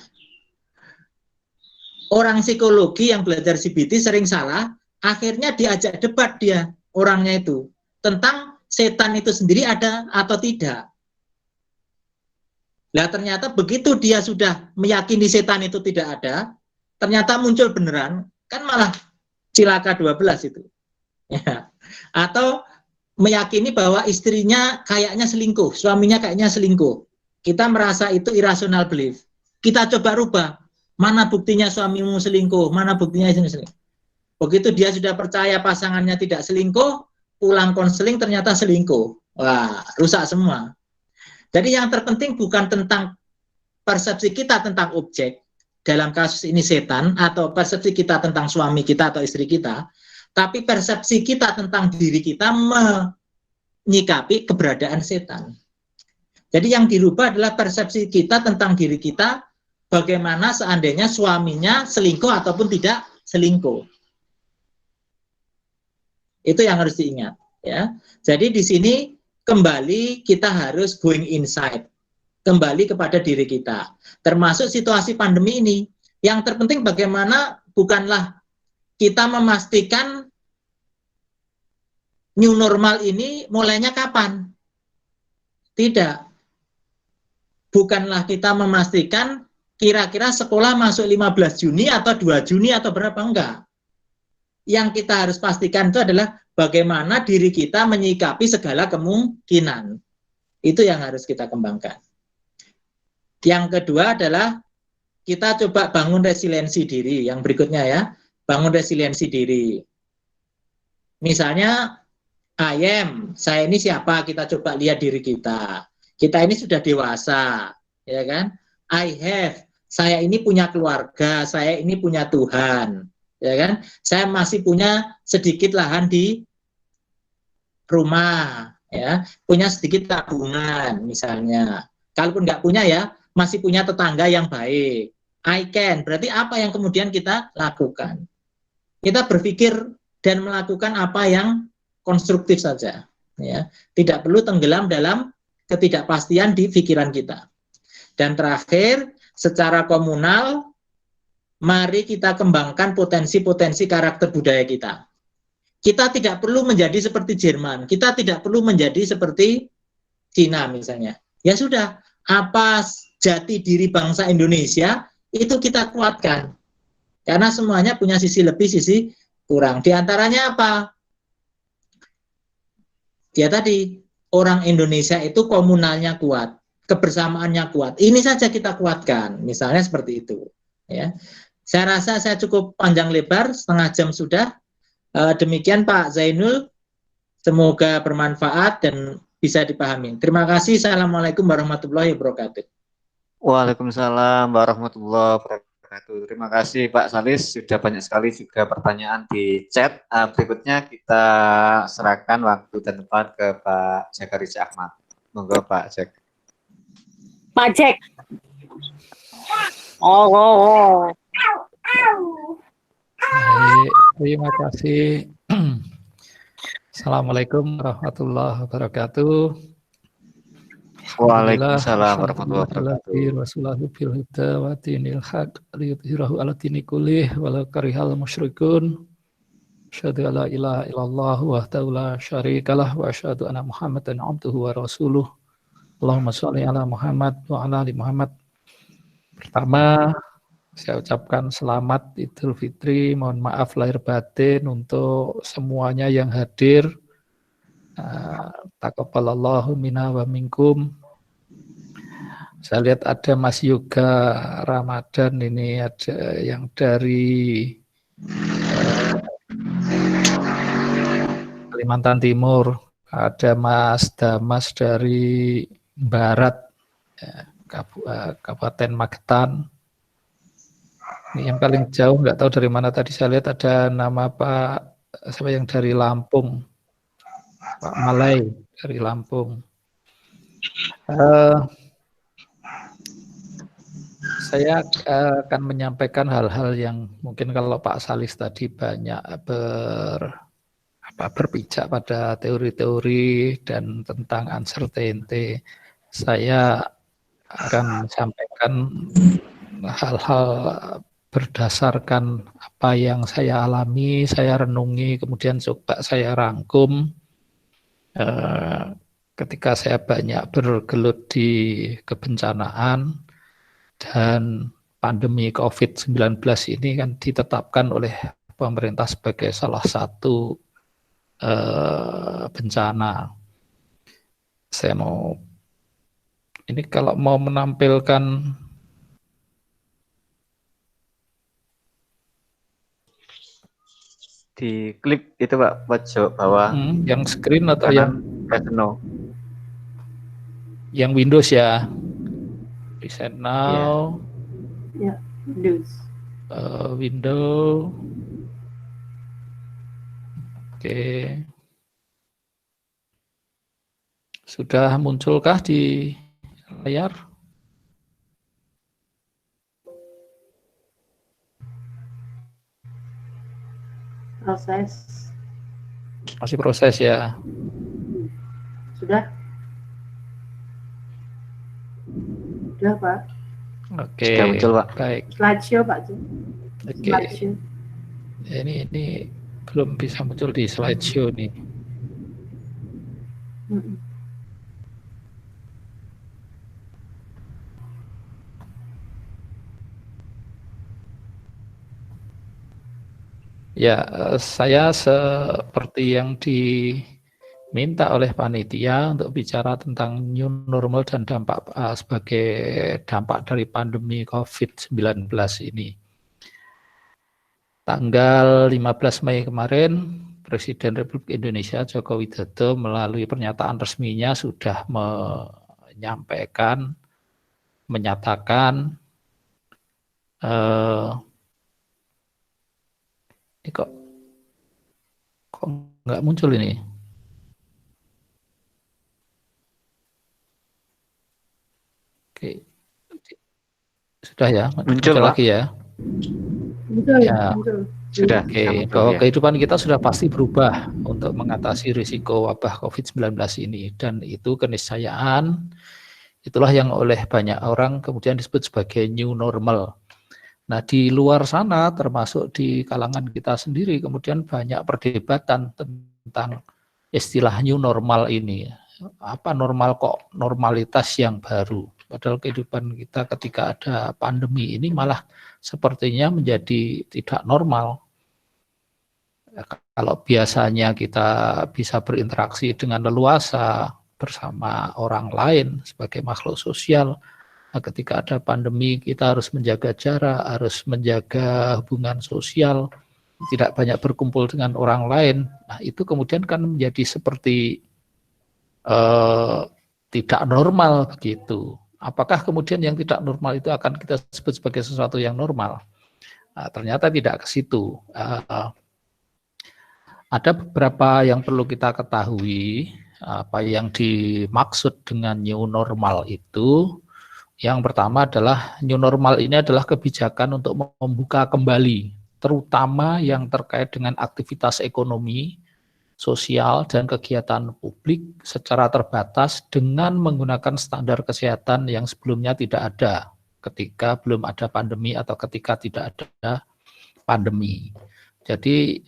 Orang psikologi yang belajar CBT sering salah, akhirnya diajak debat dia, orangnya itu, tentang setan itu sendiri ada atau tidak. Nah, ternyata begitu dia sudah meyakini setan itu tidak ada, ternyata muncul beneran, kan malah cilaka 12 itu. Ya. Atau meyakini bahwa istrinya kayaknya selingkuh, suaminya kayaknya selingkuh. Kita merasa itu irrational belief. Kita coba rubah, mana buktinya suamimu selingkuh, mana buktinya istrimu selingkuh. Begitu dia sudah percaya pasangannya tidak selingkuh, pulang konseling ternyata selingkuh. Wah, rusak semua. Jadi yang terpenting bukan tentang persepsi kita tentang objek, dalam kasus ini setan, atau persepsi kita tentang suami kita atau istri kita, tapi persepsi kita tentang diri kita menyikapi keberadaan setan. Jadi yang dirubah adalah persepsi kita tentang diri kita, bagaimana seandainya suaminya selingkuh ataupun tidak selingkuh. Itu yang harus diingat. Ya. Jadi di sini kembali kita harus going inside, kembali kepada diri kita. Termasuk situasi pandemi ini, yang terpenting bagaimana bukanlah kita memastikan new normal ini mulainya kapan. Tidak. Bukanlah kita memastikan kira-kira sekolah masuk 15 Juni atau 2 Juni atau berapa, enggak. Yang kita harus pastikan itu adalah bagaimana diri kita menyikapi segala kemungkinan. Itu yang harus kita kembangkan. Yang kedua adalah kita coba bangun resiliensi diri. Yang berikutnya ya, bangun resiliensi diri. Misalnya, saya ini siapa? Kita coba lihat diri kita. Kita ini sudah dewasa, ya kan? Saya ini punya keluarga, saya ini punya Tuhan, ya kan? Saya masih punya sedikit lahan di rumah, ya, punya sedikit tabungan misalnya. Kalaupun nggak punya ya, masih punya tetangga yang baik. Berarti apa yang kemudian kita lakukan? Kita berpikir dan melakukan apa yang konstruktif saja, ya. Tidak perlu tenggelam dalam ketidakpastian di pikiran kita. Dan terakhir, secara komunal, mari kita kembangkan potensi-potensi karakter budaya kita. Kita tidak perlu menjadi seperti Jerman, kita tidak perlu menjadi seperti Cina misalnya. Ya sudah, apa jati diri bangsa Indonesia, itu kita kuatkan. Karena semuanya punya sisi lebih, sisi kurang. Di antaranya apa? Ya tadi, orang Indonesia itu komunalnya kuat, kebersamaannya kuat. Ini saja kita kuatkan, misalnya seperti itu. Ya, saya rasa saya cukup panjang lebar, setengah jam sudah. Demikian Pak Zainul, semoga bermanfaat dan bisa dipahami. Terima kasih. Assalamualaikum warahmatullahi wabarakatuh. Waalaikumsalam warahmatullahi wabarakatuh. Terima kasih Pak Salis, sudah banyak sekali juga pertanyaan di chat. Berikutnya kita serahkan waktu dan tempat ke Pak Jakarija Ahmad. Monggo Pak Jack. Pak Jack. Oh. Baik, terima kasih. Assalamualaikum warahmatullahi wabarakatuh. Waalaikumsalam warahmatullahi wabarakatuh. Wassalamu bil huda wa dinil haq liyudhhirahu 'ala dini kullih walau karihal musyrikun. Asyhadu an la ilaha illallah wahdahu la syarikalah wa asyhadu anna Muhammadan 'abduhu wa rasuluh. Allahumma shalli 'ala Muhammad wa 'ala ali Muhammad. Pertama, saya ucapkan selamat Idul Fitri, mohon maaf lahir batin untuk semuanya yang hadir. Taqabbalallahu minna wa minkum. Saya lihat ada Mas Yoga Ramadan, ini ada yang dari Kalimantan Timur, ada Mas Damas dari Barat, Kabupaten Magetan. Ini yang paling jauh, nggak tahu dari mana tadi saya lihat ada nama Pak siapa yang dari Lampung, Pak Malai dari Lampung. Saya akan menyampaikan hal-hal yang mungkin kalau Pak Salis tadi banyak berpijak pada teori-teori dan tentang uncertainty. Saya akan sampaikan hal-hal berdasarkan apa yang saya alami, saya renungi, kemudian coba saya rangkum ketika saya banyak bergelut di kebencanaan dan pandemi COVID-19 ini kan ditetapkan oleh pemerintah sebagai salah satu bencana. Saya mau, ini kalau mau menampilkan Di klik itu Pak, pojok bawah yang screen atau kanan, press no. yang Windows ya. Reset now. Ya, Windows. Window. Oke. Sudah munculkah di layar? Proses. Masih proses ya. Sudah? Sudah, Pak. Oke. Sudah muncul, Pak. Baik. Slideshow, Pak. Oke. Slideshow. Ini belum bisa muncul di slideshow nih. Ya, saya seperti yang diminta oleh panitia untuk bicara tentang new normal dan dampak sebagai dampak dari pandemi COVID-19 ini. Tanggal 15 Mei kemarin, Presiden Republik Indonesia Joko Widodo melalui pernyataan resminya sudah menyatakan ini kok nggak muncul ini? Oke, sudah ya, muncul lagi ya. Muncul, ya. muncul. Sudah. Oke, bahwa kehidupan kita sudah pasti berubah untuk mengatasi risiko wabah COVID-19 ini, dan itu keniscayaan itulah yang oleh banyak orang kemudian disebut sebagai new normal. Nah, di luar sana termasuk di kalangan kita sendiri kemudian banyak perdebatan tentang istilah new normal ini. Apa normal kok normalitas yang baru? Padahal kehidupan kita ketika ada pandemi ini malah sepertinya menjadi tidak normal. Kalau biasanya kita bisa berinteraksi dengan leluasa bersama orang lain sebagai makhluk sosial, nah, ketika ada pandemi kita harus menjaga jarak, harus menjaga hubungan sosial, tidak banyak berkumpul dengan orang lain. Nah, itu kemudian kan menjadi seperti tidak normal begitu. Apakah kemudian yang tidak normal itu akan kita sebut sebagai sesuatu yang normal? Nah, ternyata tidak ke situ. Ada beberapa yang perlu kita ketahui apa yang dimaksud dengan new normal itu. Yang pertama adalah new normal ini adalah kebijakan untuk membuka kembali, terutama yang terkait dengan aktivitas ekonomi, sosial, dan kegiatan publik secara terbatas dengan menggunakan standar kesehatan yang sebelumnya tidak ada ketika belum ada pandemi atau ketika tidak ada pandemi. Jadi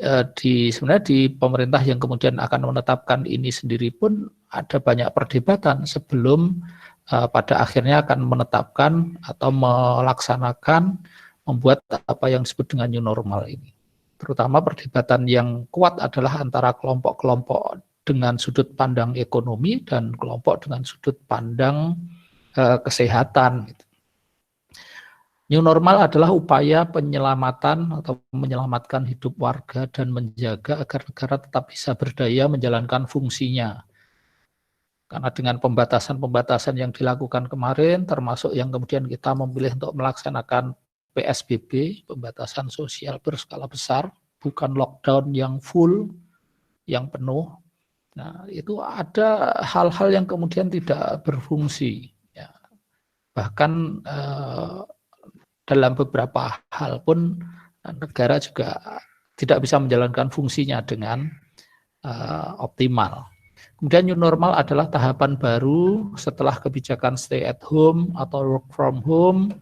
sebenarnya di pemerintah yang kemudian akan menetapkan ini sendiri pun ada banyak perdebatan sebelum pada akhirnya akan menetapkan atau melaksanakan membuat apa yang disebut dengan new normal ini. Terutama perdebatan yang kuat adalah antara kelompok-kelompok dengan sudut pandang ekonomi dan kelompok dengan sudut pandang kesehatan. New normal adalah upaya penyelamatan atau menyelamatkan hidup warga dan menjaga agar negara tetap bisa berdaya menjalankan fungsinya. Karena dengan pembatasan-pembatasan yang dilakukan kemarin, termasuk yang kemudian kita memilih untuk melaksanakan PSBB, pembatasan sosial berskala besar, bukan lockdown yang full, yang penuh. Nah, itu ada hal-hal yang kemudian tidak berfungsi. Ya. Bahkan dalam beberapa hal pun negara juga tidak bisa menjalankan fungsinya dengan optimal. Kemudian new normal adalah tahapan baru setelah kebijakan stay at home atau work from home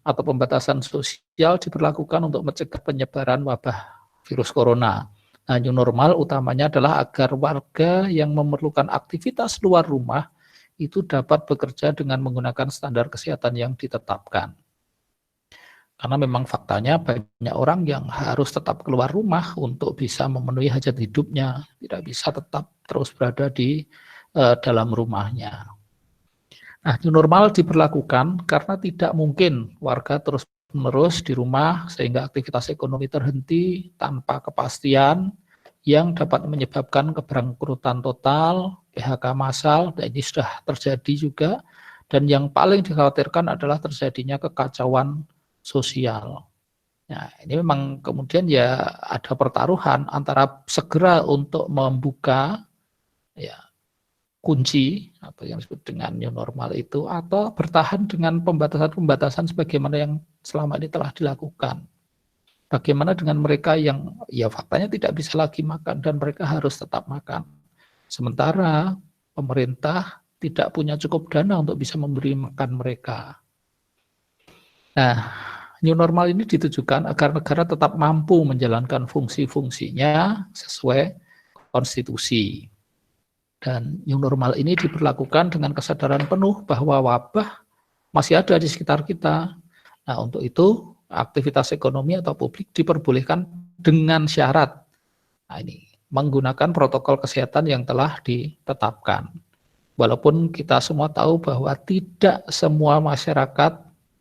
atau pembatasan sosial diberlakukan untuk mencegah penyebaran wabah virus corona. Nah, new normal utamanya adalah agar warga yang memerlukan aktivitas luar rumah itu dapat bekerja dengan menggunakan standar kesehatan yang ditetapkan. Karena memang faktanya banyak orang yang harus tetap keluar rumah untuk bisa memenuhi hajat hidupnya, tidak bisa tetap terus berada di dalam rumahnya. Nah, new normal diberlakukan karena tidak mungkin warga terus-menerus di rumah sehingga aktivitas ekonomi terhenti tanpa kepastian yang dapat menyebabkan keberangkrutan total, PHK massal, dan ini sudah terjadi juga, dan yang paling dikhawatirkan adalah terjadinya kekacauan sosial. Nah, ini memang kemudian ya ada pertaruhan antara segera untuk membuka ya kunci atau yang disebut dengan new normal itu, atau bertahan dengan pembatasan-pembatasan sebagaimana yang selama ini telah dilakukan. Bagaimana dengan mereka yang ya faktanya tidak bisa lagi makan dan mereka harus tetap makan. Sementara pemerintah tidak punya cukup dana untuk bisa memberi makan mereka. Nah, new normal ini ditujukan agar negara tetap mampu menjalankan fungsi-fungsinya sesuai konstitusi. Dan new normal ini diberlakukan dengan kesadaran penuh bahwa wabah masih ada di sekitar kita. Nah, untuk itu aktivitas ekonomi atau publik diperbolehkan dengan syarat. Nah, ini menggunakan protokol kesehatan yang telah ditetapkan. Walaupun kita semua tahu bahwa tidak semua masyarakat,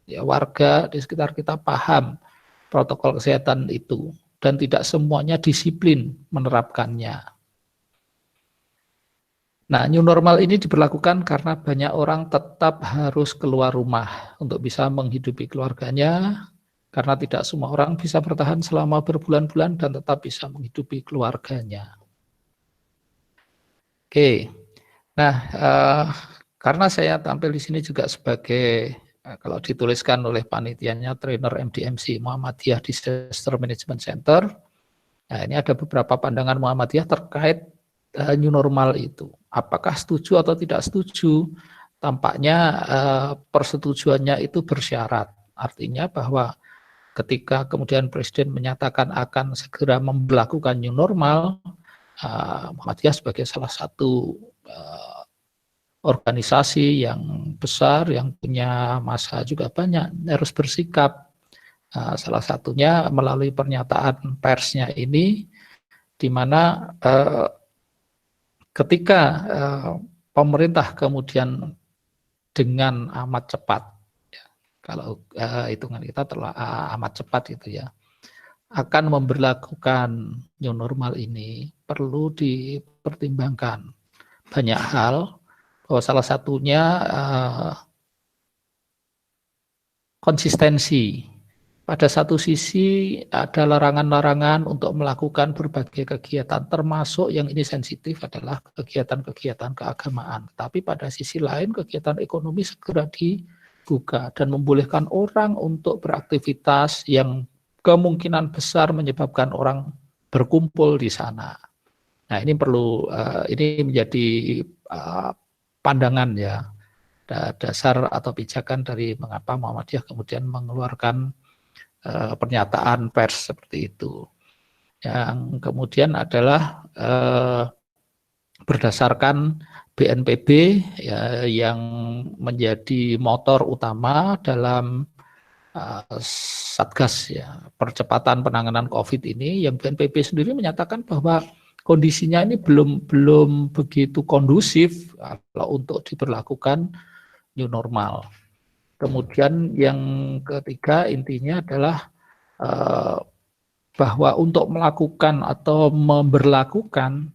ya warga di sekitar kita paham protokol kesehatan itu dan tidak semuanya disiplin menerapkannya. Nah, new normal ini diberlakukan karena banyak orang tetap harus keluar rumah untuk bisa menghidupi keluarganya, karena tidak semua orang bisa bertahan selama berbulan-bulan dan tetap bisa menghidupi keluarganya. Oke, nah karena saya tampil di sini juga sebagai, kalau dituliskan oleh panitianya, trainer MDMC Muhammadiyah Disaster Management Center, nah ini ada beberapa pandangan Muhammadiyah terkait new normal itu. Apakah setuju atau tidak setuju? Tampaknya persetujuannya itu bersyarat. Artinya bahwa ketika kemudian Presiden menyatakan akan segera memberlakukan new normal, Muhammadiyah sebagai salah satu organisasi yang besar, yang punya massa juga banyak, harus bersikap. Salah satunya melalui pernyataan persnya ini, di mana ketika pemerintah kemudian dengan amat cepat, ya, kalau hitungan kita telah amat cepat itu ya, akan memberlakukan new normal ini, perlu dipertimbangkan banyak hal, bahwa salah satunya konsistensi. Pada satu sisi ada larangan-larangan untuk melakukan berbagai kegiatan, termasuk yang ini sensitif adalah kegiatan-kegiatan keagamaan. Tapi pada sisi lain kegiatan ekonomi segera dibuka dan membolehkan orang untuk beraktivitas yang kemungkinan besar menyebabkan orang berkumpul di sana. Nah, ini perlu, ini menjadi pandangan ya, dasar atau pijakan dari mengapa Muhammadiyah kemudian mengeluarkan pernyataan pers seperti itu. Yang kemudian adalah berdasarkan BNPB ya, yang menjadi motor utama dalam Satgas ya, percepatan penanganan COVID ini, yang BNPB sendiri menyatakan bahwa kondisinya ini belum begitu kondusif kalau untuk diberlakukan new normal. Kemudian yang ketiga intinya adalah bahwa untuk melakukan atau memberlakukan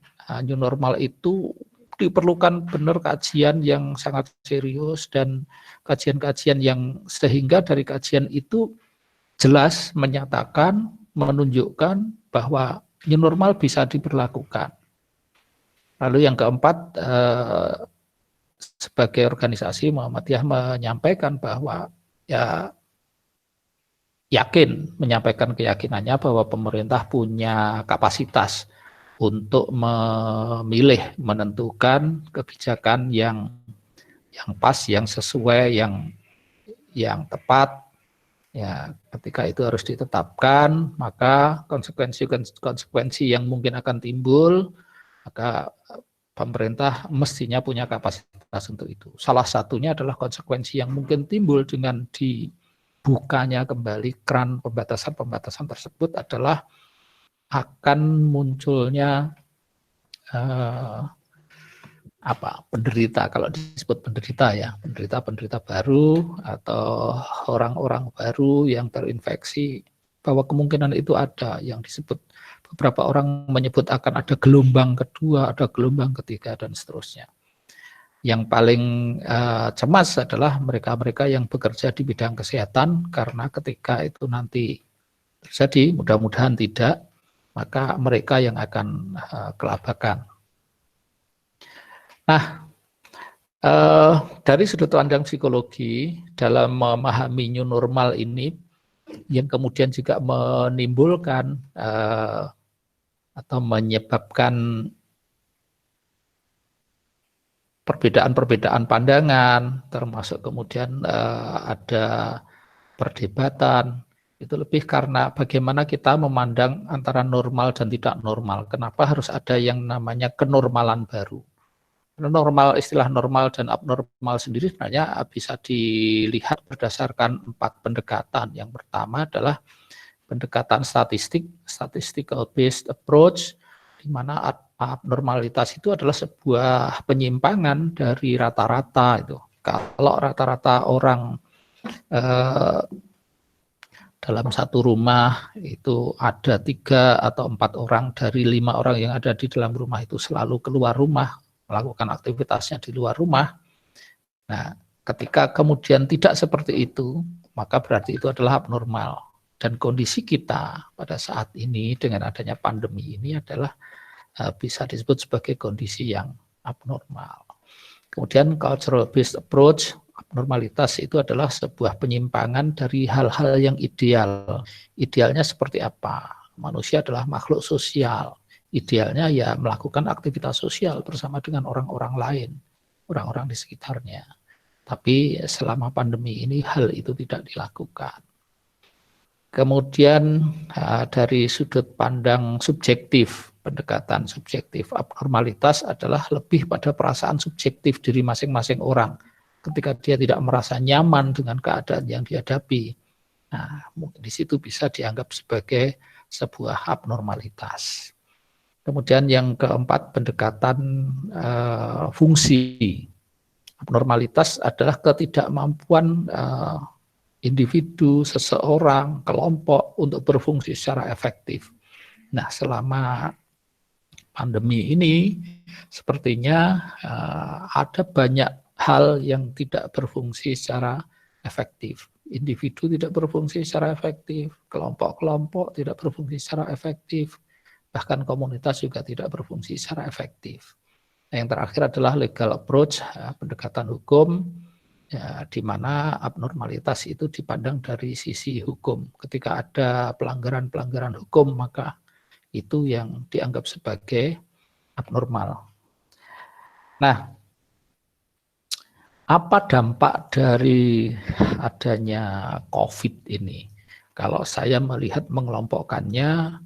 new normal itu diperlukan benar kajian yang sangat serius dan kajian-kajian yang sehingga dari kajian itu jelas menyatakan, menunjukkan bahwa new normal bisa diberlakukan. Lalu yang keempat, sebagai organisasi Muhammadiyah menyampaikan bahwa ya menyampaikan keyakinannya bahwa pemerintah punya kapasitas untuk memilih, menentukan kebijakan yang pas, yang sesuai, yang tepat Ya, ketika itu harus ditetapkan, maka konsekuensi yang mungkin akan timbul, maka pemerintah mestinya punya kapasitas untuk itu. Salah satunya adalah konsekuensi yang mungkin timbul dengan dibukanya kembali keran pembatasan-pembatasan tersebut adalah akan munculnya penderita, kalau disebut penderita ya, penderita baru atau orang-orang baru yang terinfeksi, bahwa kemungkinan itu ada, yang disebut beberapa orang menyebut akan ada gelombang kedua, ada gelombang ketiga, dan seterusnya. Yang paling cemas adalah mereka-mereka yang bekerja di bidang kesehatan, karena ketika itu nanti terjadi, mudah-mudahan tidak, maka mereka yang akan kelabakan. Nah, dari sudut pandang psikologi, dalam memahami new normal ini, yang kemudian juga menimbulkan atau menyebabkan perbedaan-perbedaan pandangan, termasuk kemudian ada perdebatan, itu lebih karena bagaimana kita memandang antara normal dan tidak normal. Kenapa harus ada yang namanya kenormalan baru? Istilah normal dan abnormal sendiri sebenarnya bisa dilihat berdasarkan 4 pendekatan. Yang pertama adalah pendekatan statistical based approach, di mana abnormalitas itu adalah sebuah penyimpangan dari rata-rata itu. Kalau rata-rata orang dalam satu rumah itu ada 3 atau 4 orang dari 5 orang yang ada di dalam rumah itu selalu keluar rumah, melakukan aktivitasnya di luar rumah. Nah, ketika kemudian tidak seperti itu, maka berarti itu adalah abnormal. Dan kondisi kita pada saat ini dengan adanya pandemi ini adalah bisa disebut sebagai kondisi yang abnormal. Kemudian cultural based approach, abnormalitas itu adalah sebuah penyimpangan dari hal-hal yang ideal. Idealnya seperti apa? Manusia adalah makhluk sosial. Idealnya ya melakukan aktivitas sosial bersama dengan orang-orang lain, orang-orang di sekitarnya. Tapi selama pandemi ini hal itu tidak dilakukan. Kemudian dari sudut pandang subjektif, pendekatan subjektif, abnormalitas adalah lebih pada perasaan subjektif diri masing-masing orang ketika dia tidak merasa nyaman dengan keadaan yang dihadapi. Nah, mungkin di situ bisa dianggap sebagai sebuah abnormalitas. Kemudian yang keempat, pendekatan fungsi. Abnormalitas adalah ketidakmampuan individu, seseorang, kelompok untuk berfungsi secara efektif. Nah, selama pandemi ini sepertinya ada banyak hal yang tidak berfungsi secara efektif. Individu tidak berfungsi secara efektif, kelompok-kelompok tidak berfungsi secara efektif, bahkan komunitas juga tidak berfungsi secara efektif. Yang terakhir adalah legal approach, pendekatan hukum, ya, di mana abnormalitas itu dipandang dari sisi hukum. Ketika ada pelanggaran-pelanggaran hukum, maka itu yang dianggap sebagai abnormal. Nah, apa dampak dari adanya COVID ini? Kalau saya melihat mengelompokkannya,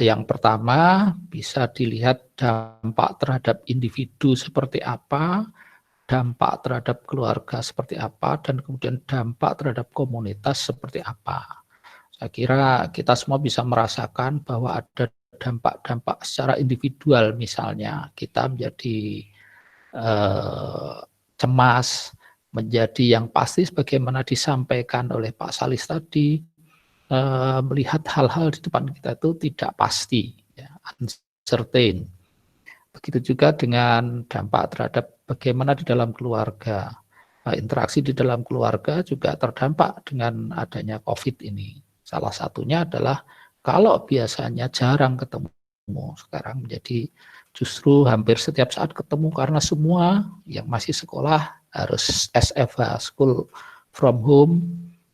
yang pertama bisa dilihat dampak terhadap individu seperti apa, dampak terhadap keluarga seperti apa, dan kemudian dampak terhadap komunitas seperti apa. Saya kira kita semua bisa merasakan bahwa ada dampak-dampak secara individual, misalnya kita menjadi cemas, menjadi yang pasti sebagaimana disampaikan oleh Pak Salis tadi, melihat hal-hal di depan kita itu tidak pasti, ya, uncertain. Begitu juga dengan dampak terhadap bagaimana di dalam keluarga. Interaksi di dalam keluarga juga terdampak dengan adanya COVID ini. Salah satunya adalah kalau biasanya jarang ketemu, sekarang menjadi justru hampir setiap saat ketemu karena semua yang masih sekolah harus SFH, school from home,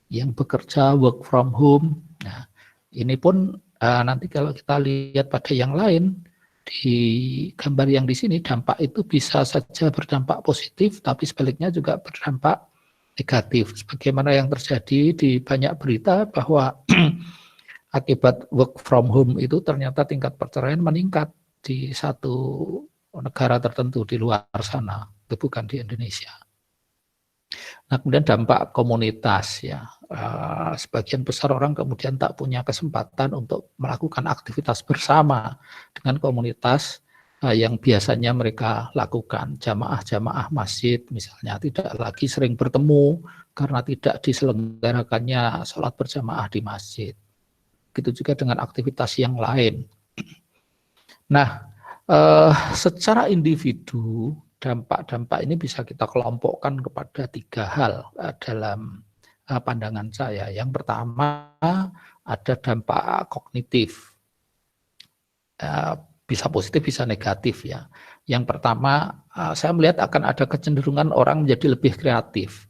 yang bekerja work from home. Nah, ini pun nanti kalau kita lihat pada yang lain, di gambar yang di sini dampak itu bisa saja berdampak positif, tapi sebaliknya juga berdampak negatif. Sebagaimana yang terjadi di banyak berita bahwa akibat work from home itu ternyata tingkat perceraian meningkat di satu negara tertentu di luar sana, itu bukan di Indonesia. Nah, kemudian dampak komunitas ya, sebagian besar orang kemudian tak punya kesempatan untuk melakukan aktivitas bersama dengan komunitas yang biasanya mereka lakukan. Jamaah-jamaah masjid misalnya tidak lagi sering bertemu karena tidak diselenggarakannya sholat berjamaah di masjid. Begitu juga dengan aktivitas yang lain. Nah, secara individu dampak-dampak ini bisa kita kelompokkan kepada 3 hal dalam pandangan saya. Yang pertama ada dampak kognitif, bisa positif bisa negatif ya. Yang pertama saya melihat akan ada kecenderungan orang menjadi lebih kreatif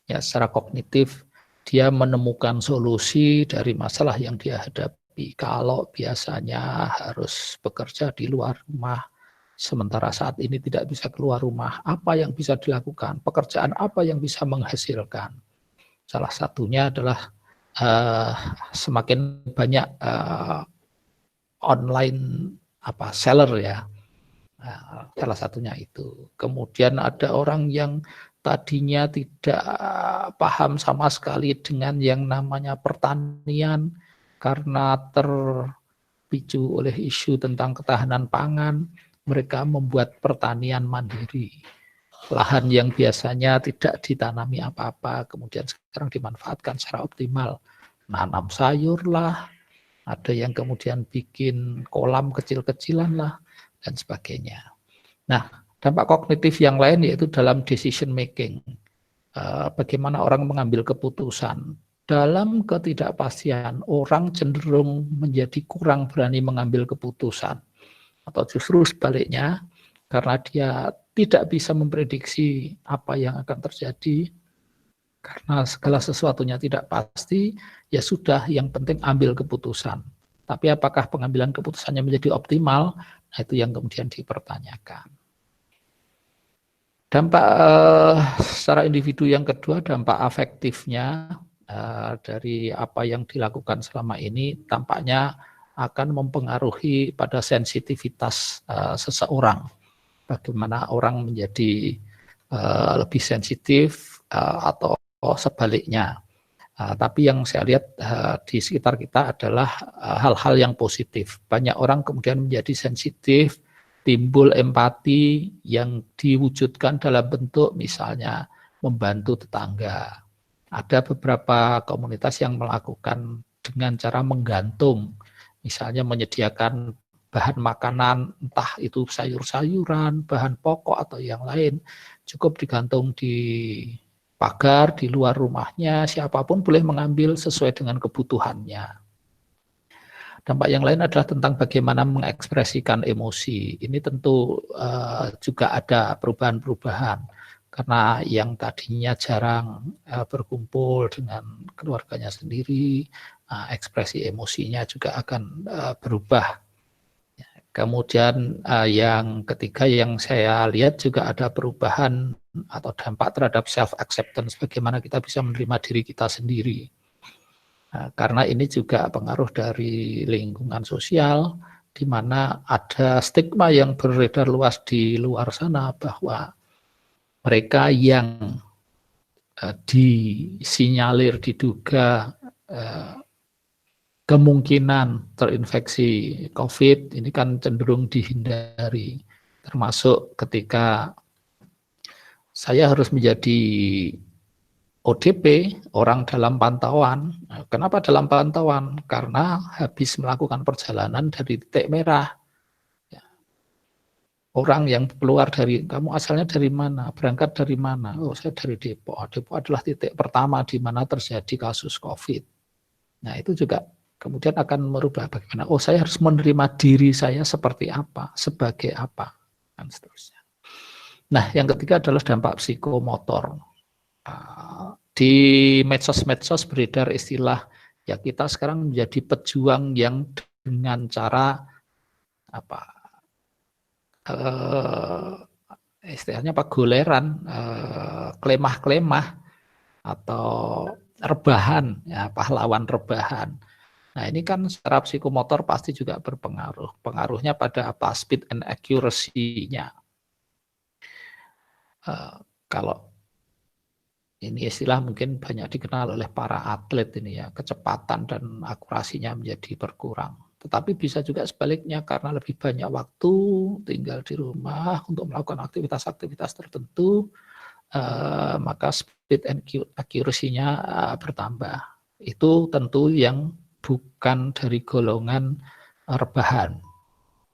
ya, secara kognitif dia menemukan solusi dari masalah yang dia hadapi. Kalau biasanya harus bekerja di luar rumah, sementara saat ini tidak bisa keluar rumah, apa yang bisa dilakukan? Pekerjaan apa yang bisa menghasilkan? Salah satunya adalah semakin banyak online seller ya. Salah satunya itu. Kemudian ada orang yang tadinya tidak paham sama sekali dengan yang namanya pertanian karena terpicu oleh isu tentang ketahanan pangan. Mereka membuat pertanian mandiri. Lahan yang biasanya tidak ditanami apa-apa, kemudian sekarang dimanfaatkan secara optimal. Nanam sayur lah, ada yang kemudian bikin kolam kecil-kecilan lah, dan sebagainya. Nah, dampak kognitif yang lain yaitu dalam decision making. Bagaimana orang mengambil keputusan. Dalam ketidakpastian, orang cenderung menjadi kurang berani mengambil keputusan. Atau justru sebaliknya, karena dia tidak bisa memprediksi apa yang akan terjadi, karena segala sesuatunya tidak pasti, ya sudah, yang penting ambil keputusan. Tapi apakah pengambilan keputusannya menjadi optimal? Nah, itu yang kemudian dipertanyakan. Dampak secara individu yang kedua, dampak afektifnya dari apa yang dilakukan selama ini tampaknya akan mempengaruhi pada sensitivitas seseorang. Bagaimana orang menjadi lebih sensitif atau sebaliknya. Tapi yang saya lihat di sekitar kita adalah hal-hal yang positif. Banyak orang kemudian menjadi sensitif, timbul empati yang diwujudkan dalam bentuk misalnya membantu tetangga. Ada beberapa komunitas yang melakukan dengan cara menggantung, misalnya menyediakan bahan makanan, entah itu sayur-sayuran, bahan pokok atau yang lain, cukup digantung di pagar di luar rumahnya, siapapun boleh mengambil sesuai dengan kebutuhannya. Dampak yang lain adalah tentang bagaimana mengekspresikan emosi. Ini tentu juga ada perubahan-perubahan, karena yang tadinya jarang berkumpul dengan keluarganya sendiri, ekspresi emosinya juga akan berubah. Kemudian yang ketiga yang saya lihat juga ada perubahan atau dampak terhadap self-acceptance, bagaimana kita bisa menerima diri kita sendiri. Karena ini juga pengaruh dari lingkungan sosial, di mana ada stigma yang beredar luas di luar sana bahwa mereka yang disinyalir, diduga kemungkinan terinfeksi COVID ini kan cenderung dihindari, termasuk ketika saya harus menjadi ODP, orang dalam pantauan. Kenapa dalam pantauan? Karena habis melakukan perjalanan dari titik merah. Orang yang keluar dari, kamu asalnya dari mana? Berangkat dari mana? Oh, saya dari Depok. Depok adalah titik pertama di mana terjadi kasus COVID. Nah, itu juga kemudian akan merubah bagaimana, oh saya harus menerima diri saya seperti apa, sebagai apa, dan seterusnya. Nah, yang ketiga adalah dampak psikomotor. Di medsos-medsos beredar istilah, ya kita sekarang menjadi pejuang yang dengan cara istilahnya goleran, klemah-klemah, atau rebahan, ya, pahlawan rebahan. Nah, ini kan secara psikomotor pasti juga berpengaruh. Pengaruhnya pada apa? Speed and accuracy-nya. Kalau ini istilah mungkin banyak dikenal oleh para atlet ini ya, kecepatan dan akurasinya menjadi berkurang. Tetapi bisa juga sebaliknya karena lebih banyak waktu tinggal di rumah untuk melakukan aktivitas-aktivitas tertentu, maka speed and accuracy-nya bertambah. Itu tentu yang bukan dari golongan rebahan.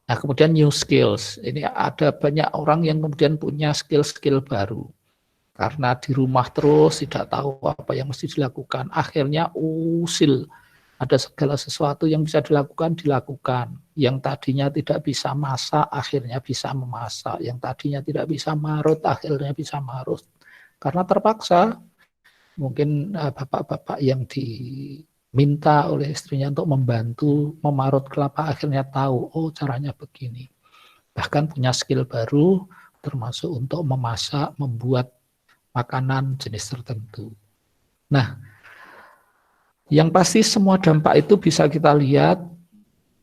Nah, kemudian new skills. Ini ada banyak orang yang kemudian punya skill-skill baru. Karena di rumah terus tidak tahu apa yang mesti dilakukan, akhirnya usil, ada segala sesuatu yang bisa dilakukan. Yang tadinya tidak bisa masak akhirnya bisa memasak, yang tadinya tidak bisa marut akhirnya bisa marut, karena terpaksa. Mungkin bapak-bapak yang diminta oleh istrinya untuk membantu memarut kelapa akhirnya tahu, oh caranya begini, bahkan punya skill baru termasuk untuk memasak, membuat makanan jenis tertentu. Nah, yang pasti semua dampak itu bisa kita lihat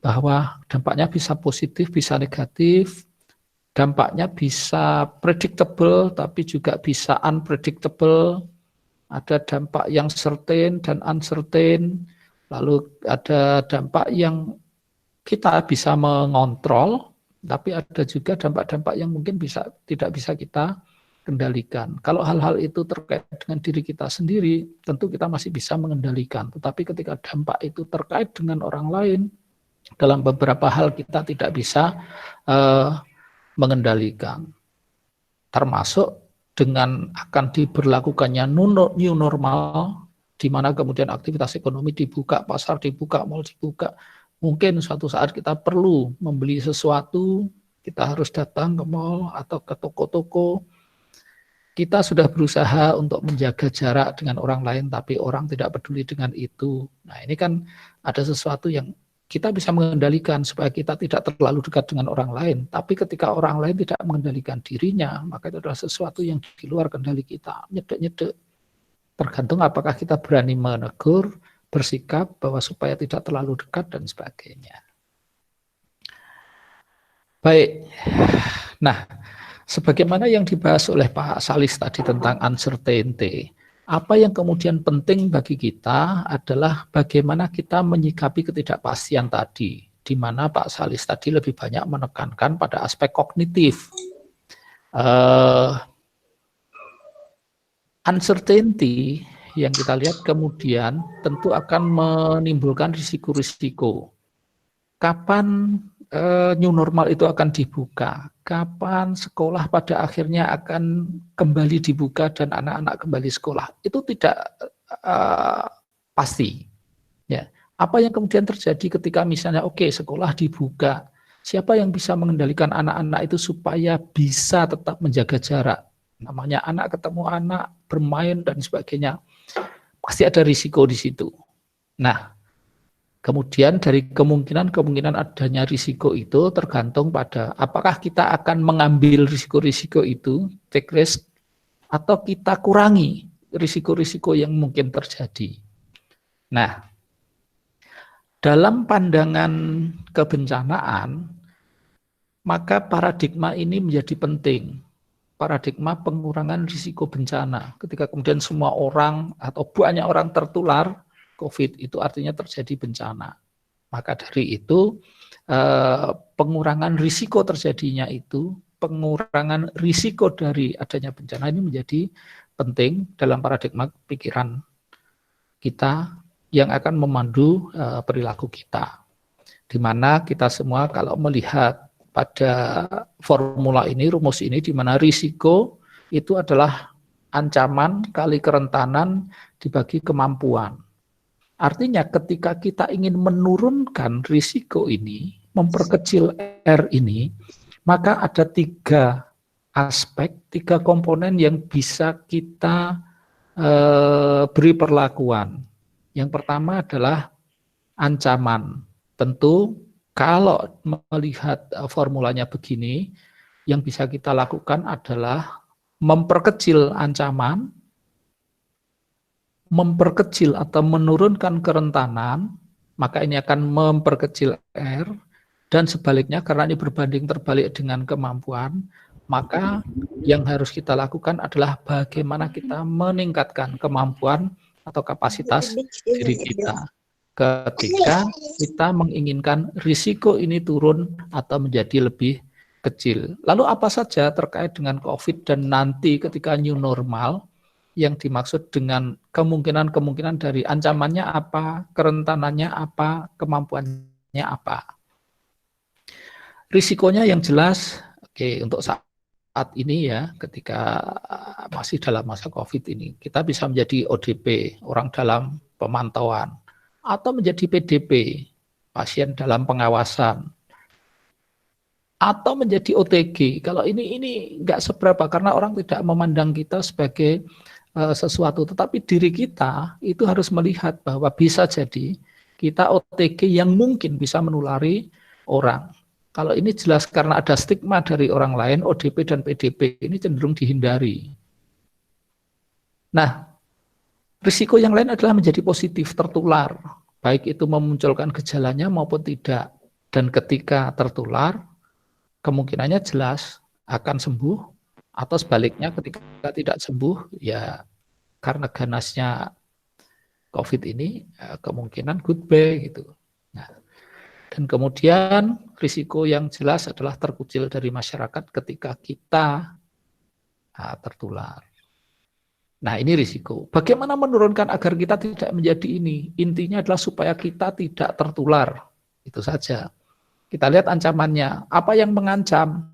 bahwa dampaknya bisa positif, bisa negatif, dampaknya bisa predictable, tapi juga bisa unpredictable, ada dampak yang certain dan uncertain, lalu ada dampak yang kita bisa mengontrol, tapi ada juga dampak-dampak yang mungkin tidak bisa kita kendalikan. Kalau hal-hal itu terkait dengan diri kita sendiri, tentu kita masih bisa mengendalikan. Tetapi ketika dampak itu terkait dengan orang lain, dalam beberapa hal kita tidak bisa mengendalikan. Termasuk dengan akan diberlakukannya new normal, di mana kemudian aktivitas ekonomi dibuka, pasar dibuka, mal dibuka. Mungkin suatu saat kita perlu membeli sesuatu, kita harus datang ke mal atau ke toko-toko. Kita sudah berusaha untuk menjaga jarak dengan orang lain, tapi orang tidak peduli dengan itu. Nah, ini kan ada sesuatu yang kita bisa mengendalikan supaya kita tidak terlalu dekat dengan orang lain. Tapi ketika orang lain tidak mengendalikan dirinya, maka itu adalah sesuatu yang di luar kendali kita. Nyedek-nyedek. Tergantung apakah kita berani menegur, bersikap bahwa supaya tidak terlalu dekat dan sebagainya. Baik. Nah, sebagaimana yang dibahas oleh Pak Salis tadi tentang uncertainty, apa yang kemudian penting bagi kita adalah bagaimana kita menyikapi ketidakpastian tadi, di mana Pak Salis tadi lebih banyak menekankan pada aspek kognitif. Uncertainty yang kita lihat kemudian tentu akan menimbulkan risiko-risiko. Kapan new normal itu akan dibuka? Kapan sekolah pada akhirnya akan kembali dibuka dan anak-anak kembali sekolah? Itu tidak pasti. Ya. Apa yang kemudian terjadi ketika misalnya sekolah dibuka, siapa yang bisa mengendalikan anak-anak itu supaya bisa tetap menjaga jarak? Namanya anak ketemu anak, bermain dan sebagainya. Pasti ada risiko di situ. Nah, kemudian dari kemungkinan adanya risiko itu tergantung pada apakah kita akan mengambil risiko-risiko itu, take risk, atau kita kurangi risiko-risiko yang mungkin terjadi. Nah, dalam pandangan kebencanaan, maka paradigma ini menjadi penting. Paradigma pengurangan risiko bencana. Ketika kemudian semua orang atau banyak orang tertular COVID, itu artinya terjadi bencana. Maka dari itu pengurangan risiko terjadinya itu, pengurangan risiko dari adanya bencana ini menjadi penting dalam paradigma pikiran kita yang akan memandu perilaku kita. Di mana kita semua kalau melihat pada formula ini, rumus ini, di mana risiko itu adalah ancaman kali kerentanan dibagi kemampuan. Artinya ketika kita ingin menurunkan risiko ini, memperkecil R ini, maka ada 3 aspek, 3 komponen yang bisa kita beri perlakuan. Yang pertama adalah ancaman. Tentu kalau melihat formulanya begini, yang bisa kita lakukan adalah memperkecil ancaman, memperkecil atau menurunkan kerentanan, maka ini akan memperkecil R, dan sebaliknya karena ini berbanding terbalik dengan kemampuan, maka yang harus kita lakukan adalah bagaimana kita meningkatkan kemampuan atau kapasitas diri kita ketika kita menginginkan risiko ini turun atau menjadi lebih kecil. Lalu apa saja terkait dengan COVID dan nanti ketika new normal yang dimaksud dengan kemungkinan-kemungkinan dari ancamannya apa, kerentanannya apa, kemampuannya apa. Risikonya yang jelas, oke, untuk saat ini ya, ketika masih dalam masa COVID ini, kita bisa menjadi ODP, orang dalam pemantauan, atau menjadi PDP, pasien dalam pengawasan, atau menjadi OTG. Kalau ini nggak seberapa, karena orang tidak memandang kita sebagai sesuatu, tetapi diri kita itu harus melihat bahwa bisa jadi kita OTG yang mungkin bisa menulari orang. Kalau ini jelas karena ada stigma dari orang lain, ODP dan PDP ini cenderung dihindari. Nah, risiko yang lain adalah menjadi positif, tertular, baik itu memunculkan gejalanya maupun tidak. Dan ketika tertular, kemungkinannya jelas akan sembuh, atau sebaliknya ketika tidak sembuh, ya karena ganasnya COVID ini, kemungkinan goodbye gitu. Nah, dan kemudian risiko yang jelas adalah terkucil dari masyarakat ketika kita tertular. Nah, ini risiko. Bagaimana menurunkan agar kita tidak menjadi ini? Intinya adalah supaya kita tidak tertular. Itu saja. Kita lihat ancamannya. Apa yang mengancam?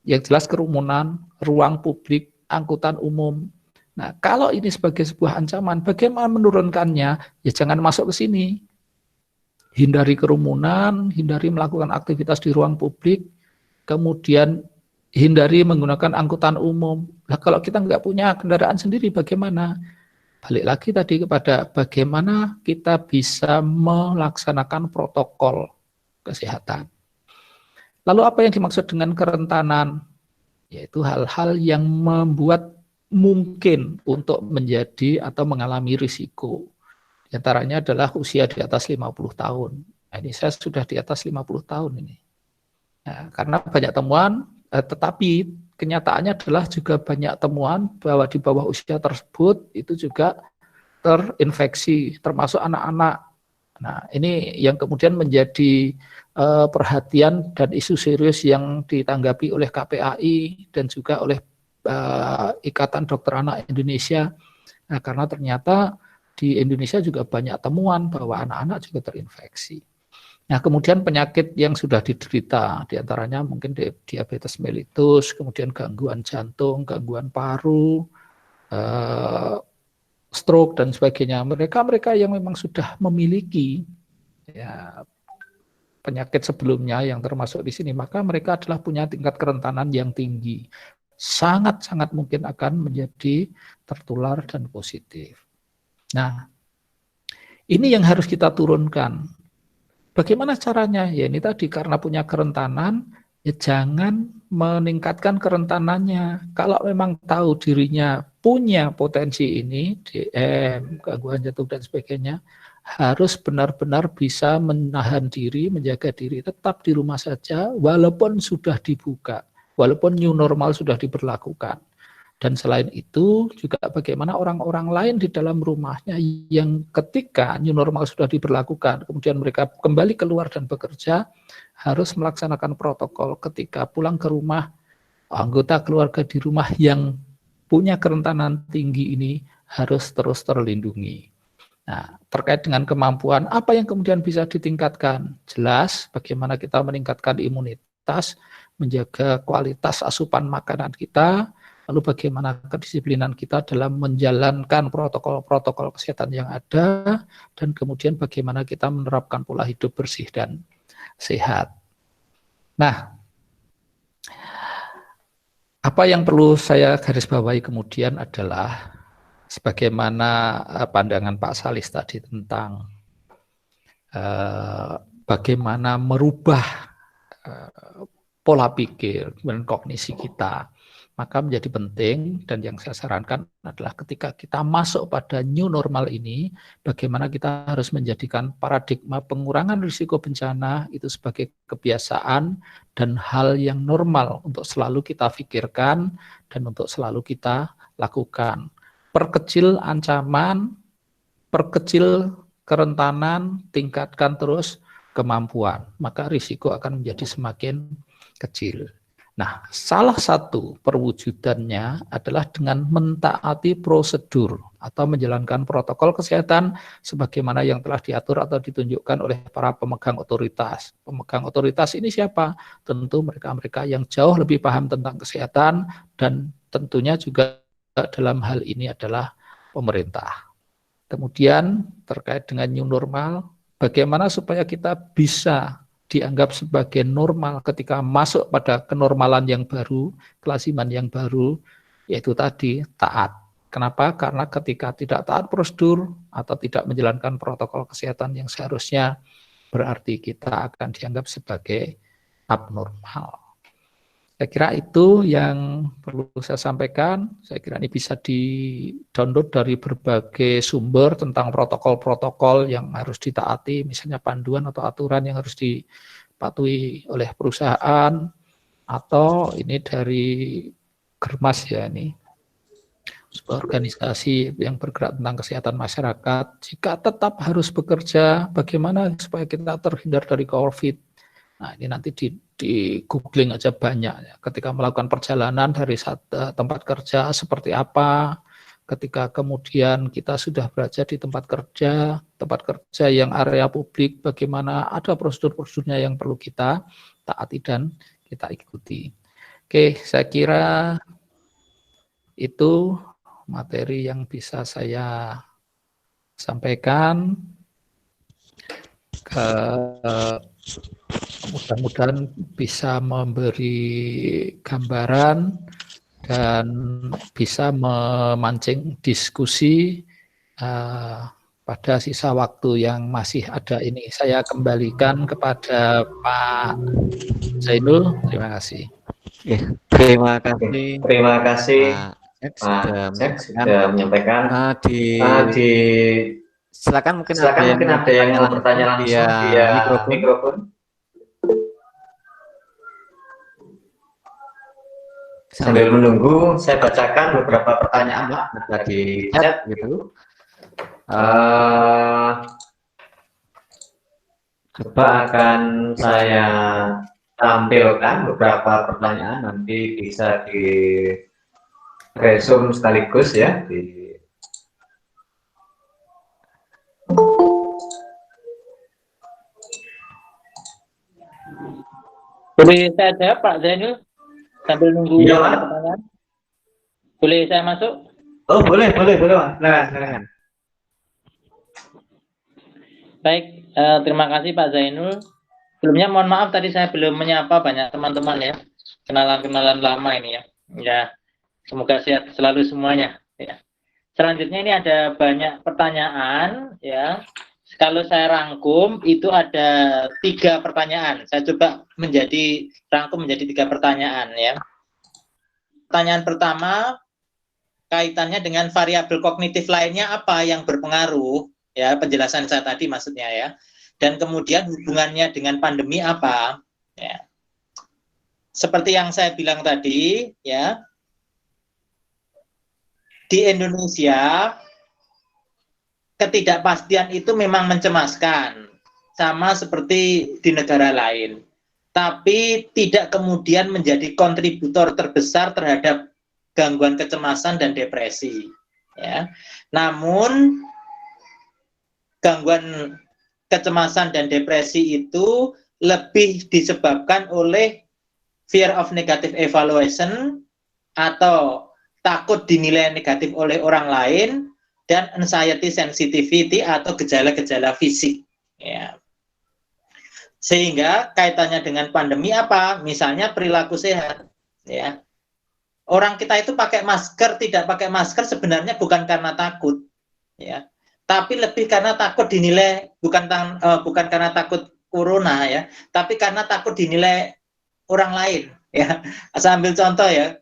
Yang jelas kerumunan, ruang publik, angkutan umum. Nah, kalau ini sebagai sebuah ancaman, bagaimana menurunkannya? Ya jangan masuk ke sini. Hindari kerumunan, hindari melakukan aktivitas di ruang publik, kemudian hindari menggunakan angkutan umum. Nah, kalau kita nggak punya kendaraan sendiri, bagaimana? Balik lagi tadi kepada bagaimana kita bisa melaksanakan protokol kesehatan. Lalu apa yang dimaksud dengan kerentanan? Yaitu hal-hal yang membuat mungkin untuk menjadi atau mengalami risiko. Di antaranya adalah usia di atas 50 tahun. Nah, ini saya sudah di atas 50 tahun ini. Nah, karena banyak temuan, tetapi kenyataannya adalah juga banyak temuan bahwa di bawah usia tersebut itu juga terinfeksi, termasuk anak-anak. Nah, ini yang kemudian menjadi perhatian dan isu serius yang ditanggapi oleh KPAI dan juga oleh Ikatan Dokter Anak Indonesia. Nah, karena ternyata di Indonesia juga banyak temuan bahwa anak-anak juga terinfeksi. Nah, kemudian penyakit yang sudah diderita, diantaranya mungkin diabetes mellitus, kemudian gangguan jantung, gangguan paru, stroke dan sebagainya. Mereka yang memang sudah memiliki ya, penyakit sebelumnya yang termasuk di sini, maka mereka adalah punya tingkat kerentanan yang tinggi. Sangat-sangat mungkin akan menjadi tertular dan positif. Nah, ini yang harus kita turunkan. Bagaimana caranya? Ya ini tadi, karena punya kerentanan, ya jangan meningkatkan kerentanannya. Kalau memang tahu dirinya punya potensi ini, DM, gangguan jantung dan sebagainya, harus benar-benar bisa menahan diri, menjaga diri, tetap di rumah saja, walaupun sudah dibuka, walaupun new normal sudah diberlakukan. Dan selain itu juga bagaimana orang-orang lain di dalam rumahnya yang ketika new normal sudah diberlakukan, kemudian mereka kembali keluar dan bekerja, harus melaksanakan protokol ketika pulang ke rumah, anggota keluarga di rumah yang punya kerentanan tinggi ini harus terus terlindungi. Nah, terkait dengan kemampuan, apa yang kemudian bisa ditingkatkan? Jelas bagaimana kita meningkatkan imunitas, menjaga kualitas asupan makanan kita, lalu bagaimana kedisiplinan kita dalam menjalankan protokol-protokol kesehatan yang ada, dan kemudian bagaimana kita menerapkan pola hidup bersih dan sehat. Nah, apa yang perlu saya garis bawahi kemudian adalah sebagaimana pandangan Pak Salis tadi tentang bagaimana merubah pola pikir dan kognisi kita. Maka menjadi penting, dan yang saya sarankan adalah ketika kita masuk pada new normal ini, bagaimana kita harus menjadikan paradigma pengurangan risiko bencana itu sebagai kebiasaan dan hal yang normal untuk selalu kita pikirkan dan untuk selalu kita lakukan. Perkecil ancaman, perkecil kerentanan, tingkatkan terus kemampuan, maka risiko akan menjadi semakin kecil. Nah, salah satu perwujudannya adalah dengan mentaati prosedur atau menjalankan protokol kesehatan sebagaimana yang telah diatur atau ditunjukkan oleh para pemegang otoritas. Pemegang otoritas ini siapa? Tentu mereka-mereka yang jauh lebih paham tentang kesehatan, dan tentunya juga dalam hal ini adalah pemerintah. Kemudian terkait dengan new normal, bagaimana supaya kita bisa dianggap sebagai normal ketika masuk pada kenormalan yang baru, kelasiman yang baru, yaitu tadi taat. Kenapa? Karena ketika tidak taat prosedur atau tidak menjalankan protokol kesehatan yang seharusnya, berarti kita akan dianggap sebagai abnormal. Saya kira itu yang perlu saya sampaikan. Saya kira ini bisa di-download dari berbagai sumber tentang protokol-protokol yang harus ditaati, misalnya panduan atau aturan yang harus dipatuhi oleh perusahaan, atau ini dari Germas ya, ini sebuah organisasi yang bergerak tentang kesehatan masyarakat. Jika tetap harus bekerja, bagaimana supaya kita terhindar dari COVID? Nah, ini nanti di googling aja banyak ya. Ketika melakukan perjalanan dari tempat kerja seperti apa, ketika kemudian kita sudah berada di tempat kerja yang area publik, bagaimana ada prosedur-prosedurnya yang perlu kita taati dan kita ikuti. Oke, saya kira itu materi yang bisa saya sampaikan. Mudah-mudahan bisa memberi gambaran dan bisa memancing diskusi pada sisa waktu yang masih ada ini. Saya kembalikan kepada Pak Zainul. Terima kasih. Terima kasih. Terima kasih Pak Cek sudah menyampaikan. Silakan mungkin ada yang mau bertanya langsung via mikrofon. Sambil menunggu, saya bacakan beberapa pertanyaan Pak di chat gitu. Coba akan saya tampilkan beberapa pertanyaan, nanti bisa di resume sekaligus ya. Boleh saya jawab Pak Zainul sambil nunggu pertanyaan? Boleh saya masuk? Oh boleh Pak. Silakan. Baik, terima kasih Pak Zainul. Sebelumnya mohon maaf tadi saya belum menyapa banyak teman-teman ya, kenalan-kenalan lama ini ya. Ya, semoga sehat selalu semuanya. Ya. Selanjutnya ini ada banyak pertanyaan ya. Kalau saya rangkum itu ada 3 pertanyaan. Saya coba rangkum menjadi 3 pertanyaan ya. Pertanyaan pertama kaitannya dengan variabel kognitif lainnya apa yang berpengaruh ya, penjelasan saya tadi maksudnya ya. Dan kemudian hubungannya dengan pandemi apa ya. Seperti yang saya bilang tadi ya. Di Indonesia ketidakpastian itu memang mencemaskan, sama seperti di negara lain. Tapi tidak kemudian menjadi kontributor terbesar terhadap gangguan kecemasan dan depresi. Ya. Namun, gangguan kecemasan dan depresi itu lebih disebabkan oleh fear of negative evaluation atau takut dinilai negatif oleh orang lain, dan anxiety sensitivity atau gejala-gejala fisik ya. Sehingga kaitannya dengan pandemi apa? Misalnya perilaku sehat ya. Orang kita itu pakai masker, tidak pakai masker sebenarnya bukan karena takut ya. Tapi lebih karena takut dinilai bukan karena takut corona ya, tapi karena takut dinilai orang lain ya. Saya ambil contoh ya.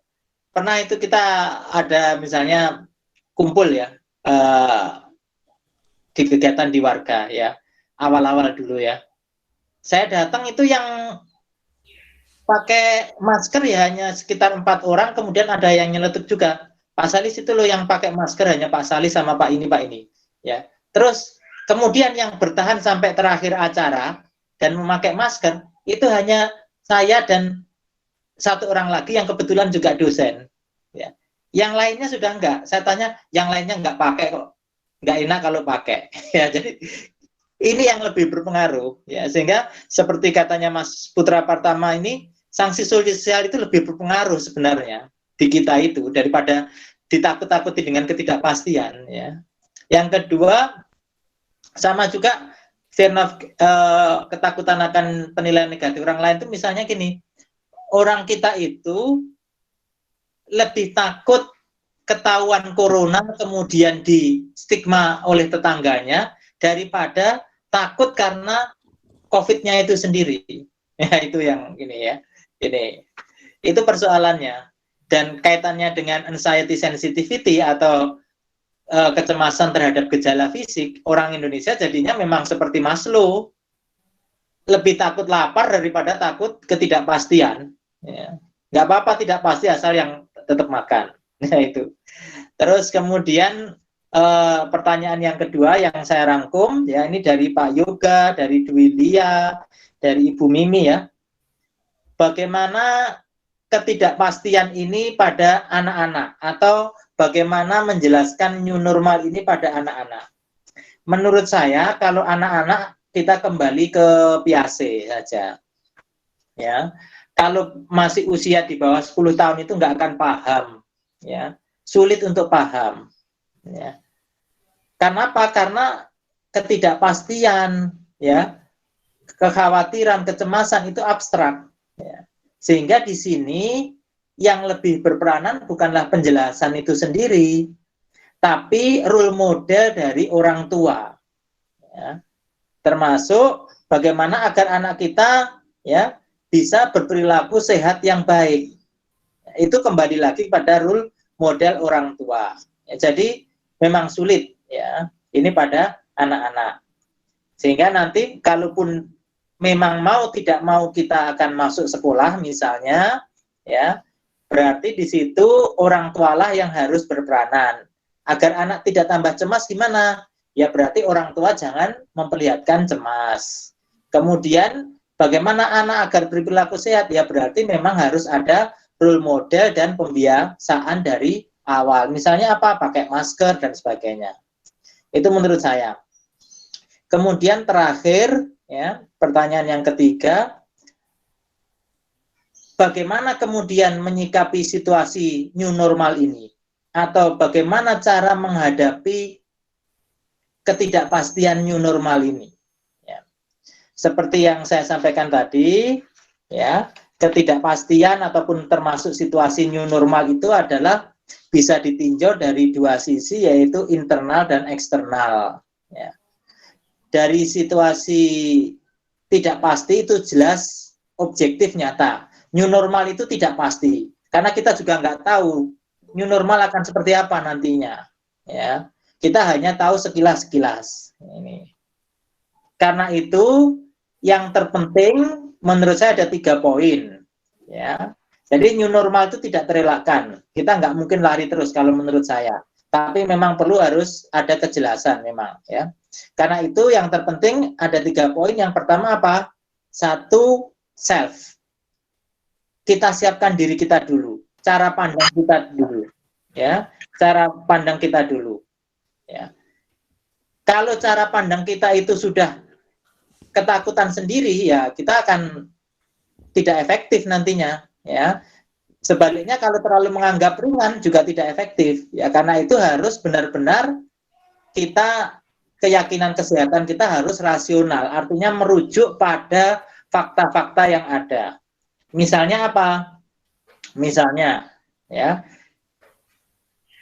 pernah itu kita ada misalnya kumpul ya di kegiatan di warga ya, awal-awal dulu ya. Saya datang itu yang pakai masker ya hanya sekitar 4 orang, kemudian ada yang nyeletuk juga. Pak Salis itu loh yang pakai masker, hanya Pak Salis sama Pak ini ya. Terus kemudian yang bertahan sampai terakhir acara dan memakai masker itu hanya saya dan 1 orang lagi yang kebetulan juga dosen ya. Yang lainnya sudah enggak. Saya tanya, yang lainnya enggak pakai kok. Enggak enak kalau pakai ya. Jadi ini yang lebih berpengaruh ya, sehingga seperti katanya Mas Putra Partama ini, sanksi sosial itu lebih berpengaruh sebenarnya di kita itu daripada ditakut-takuti dengan ketidakpastian ya. Yang kedua, sama juga ketakutan akan penilaian negatif orang lain itu misalnya gini, orang kita itu lebih takut ketahuan corona kemudian di stigma oleh tetangganya daripada takut karena COVID-nya itu sendiri. Ya itu yang ini ya. Ini itu persoalannya, dan kaitannya dengan anxiety sensitivity atau kecemasan terhadap gejala fisik. Orang Indonesia jadinya memang seperti Maslow, lebih takut lapar daripada takut ketidakpastian ya. Nggak apa-apa tidak pasti asal yang tetap makan. Nah itu. Terus kemudian pertanyaan yang kedua yang saya rangkum ya, ini dari Pak Yoga, dari Dwi Lia, dari Ibu Mimi ya. Bagaimana ketidakpastian ini pada anak-anak, atau bagaimana menjelaskan new normal ini pada anak-anak? Menurut saya kalau anak-anak kita kembali ke Piaget saja ya. Kalau masih usia di bawah 10 tahun itu nggak akan paham ya, sulit untuk paham ya. Karena apa? Karena ketidakpastian ya, kekhawatiran, kecemasan itu abstrak ya. Sehingga di sini yang lebih berperanan bukanlah penjelasan itu sendiri, tapi role model dari orang tua ya. Termasuk bagaimana agar anak kita ya bisa berperilaku sehat yang baik. Itu kembali lagi pada role model orang tua ya. Jadi memang sulit ya ini pada anak-anak, sehingga nanti kalaupun memang mau tidak mau kita akan masuk sekolah misalnya ya, berarti di situ orang tualah yang harus berperanan agar anak tidak tambah cemas. Gimana ya, berarti orang tua jangan memperlihatkan cemas. Kemudian bagaimana anak agar berperilaku sehat ya, berarti memang harus ada role model dan pembiasaan dari awal. Misalnya apa? Pakai masker dan sebagainya. Itu menurut saya. Kemudian terakhir ya, pertanyaan yang ketiga, bagaimana kemudian menyikapi situasi new normal ini, atau bagaimana cara menghadapi ketidakpastian new normal ini ya. Seperti yang saya sampaikan tadi ya, ketidakpastian ataupun termasuk situasi new normal itu adalah bisa ditinjau dari 2 sisi, yaitu internal dan eksternal ya. Dari situasi tidak pasti itu jelas objektif nyata. New normal itu tidak pasti, karena kita juga nggak tahu new normal akan seperti apa nantinya ya. Kita hanya tahu sekilas-sekilas ini. Karena itu yang terpenting menurut saya ada 3 poin ya. Jadi new normal itu tidak terelakkan, kita nggak mungkin lari terus kalau menurut saya, tapi memang perlu harus ada kejelasan memang ya. Karena itu yang terpenting ada 3 poin. Yang pertama apa? 1, self. Kita siapkan diri kita dulu, cara pandang kita dulu ya, cara pandang kita dulu ya. Kalau cara pandang kita itu sudah ketakutan sendiri ya, kita akan tidak efektif nantinya ya. Sebaliknya kalau terlalu menganggap ringan juga tidak efektif ya. Karena itu harus benar-benar kita, keyakinan kesehatan kita harus rasional, artinya merujuk pada fakta-fakta yang ada. Misalnya apa? Misalnya ya,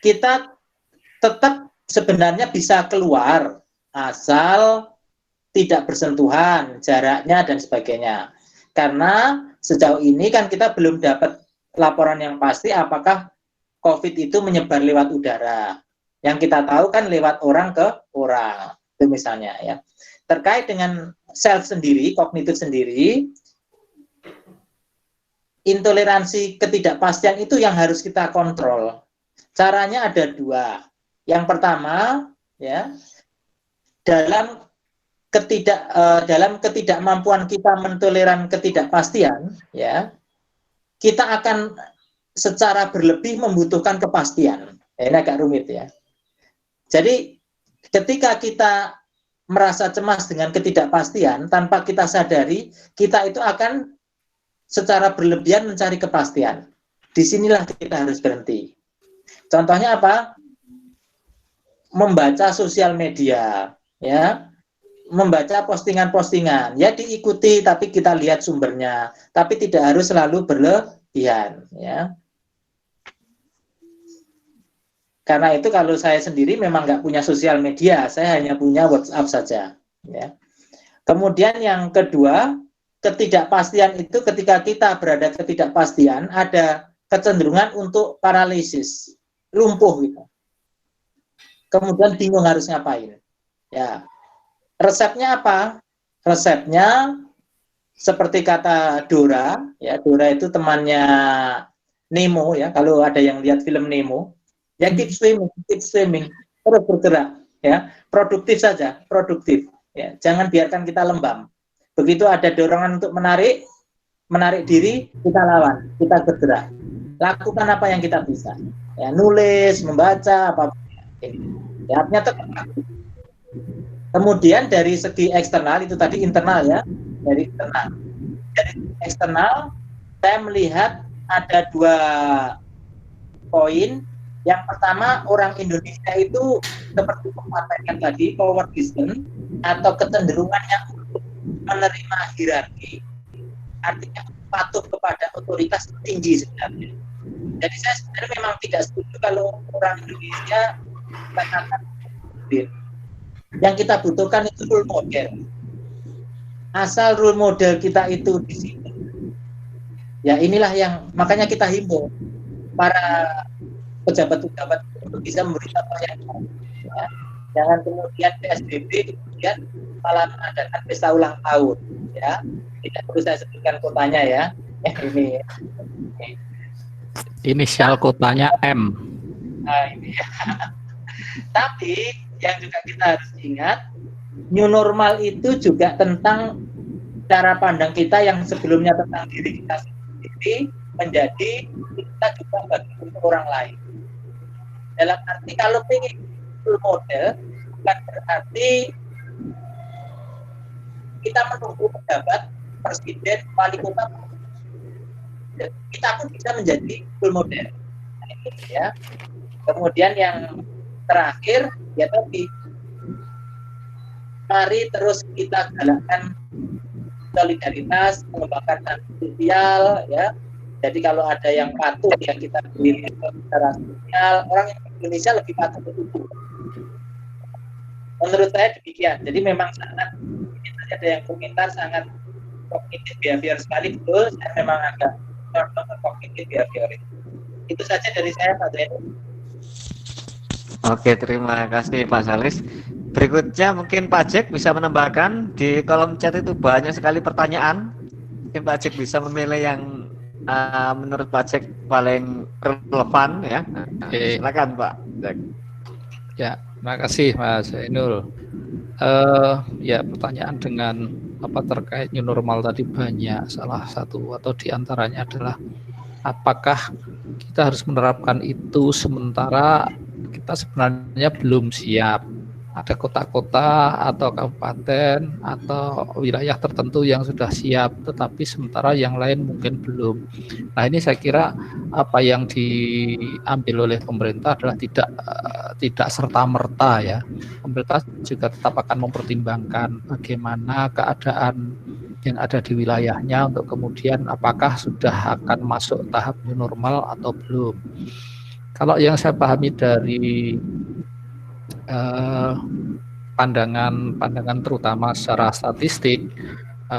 kita tetap sebenarnya bisa keluar asal tidak bersentuhan, jaraknya dan sebagainya. Karena sejauh ini kan kita belum dapat laporan yang pasti apakah COVID itu menyebar lewat udara. Yang kita tahu kan lewat orang ke orang, itu misalnya ya. Terkait dengan self sendiri, kognitif sendiri, intoleransi ketidakpastian itu yang harus kita kontrol. Caranya ada dua. Yang pertama, ya, dalam ketidakmampuan kita mentoleran ketidakpastian, ya, kita akan secara berlebih membutuhkan kepastian. Ini agak rumit ya. Jadi ketika kita merasa cemas dengan ketidakpastian, tanpa kita sadari, kita itu akan secara berlebihan mencari kepastian. Disinilah kita harus berhenti. Contohnya apa? Membaca sosial media, ya, membaca postingan-postingan, ya diikuti tapi kita lihat sumbernya, tapi tidak harus selalu berlebihan, ya. Karena itu kalau saya sendiri memang nggak punya sosial media, saya hanya punya WhatsApp saja. Ya. Kemudian yang kedua, ketidakpastian itu ketika kita berada ketidakpastian, ada kecenderungan untuk paralisis, lumpuh gitu. Kemudian bingung harus ngapain. Ya. Resepnya apa? Resepnya seperti kata Dora, ya, Dora itu temannya Nemo ya, kalau ada yang lihat film Nemo. Ya keep swimming, terus bergerak, ya, produktif saja, produktif, ya, jangan biarkan kita lembam. Begitu ada dorongan untuk menarik diri, kita lawan, kita bergerak, lakukan apa yang kita bisa, ya, nulis, membaca, apapun, ya, artinya tetap. Kemudian dari segi eksternal itu tadi internal ya, dari eksternal, saya melihat ada dua poin. Yang pertama, orang Indonesia itu seperti sampaikan tadi, powertism atau kecenderungannya untuk menerima hierarki, artinya patuh kepada otoritas tinggi sebenarnya. Jadi saya sebenarnya memang tidak setuju kalau orang Indonesia katakan yang kita butuhkan itu role model. Asal role model kita itu di situ, ya inilah yang makanya kita himbau para pejabat-pejabat untuk bisa memberi contoh yang baik. Ya. Jangan kemudian PSBB kemudian malah mengadakan pesta ulang tahun. Ya, tidak perlu saya sebutkan kotanya ya. Ini. Inisial kotanya M. Nah, ini ya. Tapi yang juga kita harus ingat, new normal itu juga tentang cara pandang kita yang sebelumnya tentang diri kita sendiri menjadi kita juga bagi untuk orang lain. Dalam arti kalau ingin role model bukan berarti kita menunggu pejabat, presiden, wali kota, kita pun bisa menjadi role model. Nah, ini ya. Kemudian yang terakhir ya tadi, mari terus kita galakkan solidaritas, mengembangkan sosial ya. Jadi kalau ada yang patuh ya kita beri secara sosial, orang Indonesia lebih patuh betul. Menurut saya demikian. Jadi memang sangat, ada yang komentar sangat kognitif behavior sekali, betul. Saya memang agak condong kognitif behavior itu. Itu saja dari saya, Pak Zainul. Oke, terima kasih Pak Salis. Berikutnya mungkin Pak Jack bisa menambahkan, di kolom chat itu banyak sekali pertanyaan. Mungkin Pak Jack bisa memilih yang menurut Pak Jack paling relevan ya. Oke. Silakan Pak Jack. Ya, terima kasih Mas Zainul. Ya, pertanyaan dengan apa terkait new normal tadi banyak. Salah satu atau diantaranya adalah apakah kita harus menerapkan itu sementara kita sebenarnya belum siap. Ada kota-kota atau kabupaten atau wilayah tertentu yang sudah siap, tetapi sementara yang lain mungkin belum. Nah, ini saya kira apa yang diambil oleh pemerintah adalah tidak serta-merta ya. Pemerintah juga tetap akan mempertimbangkan bagaimana keadaan yang ada di wilayahnya untuk kemudian apakah sudah akan masuk tahap new normal atau belum. Kalau yang saya pahami dari pandangan terutama secara statistik,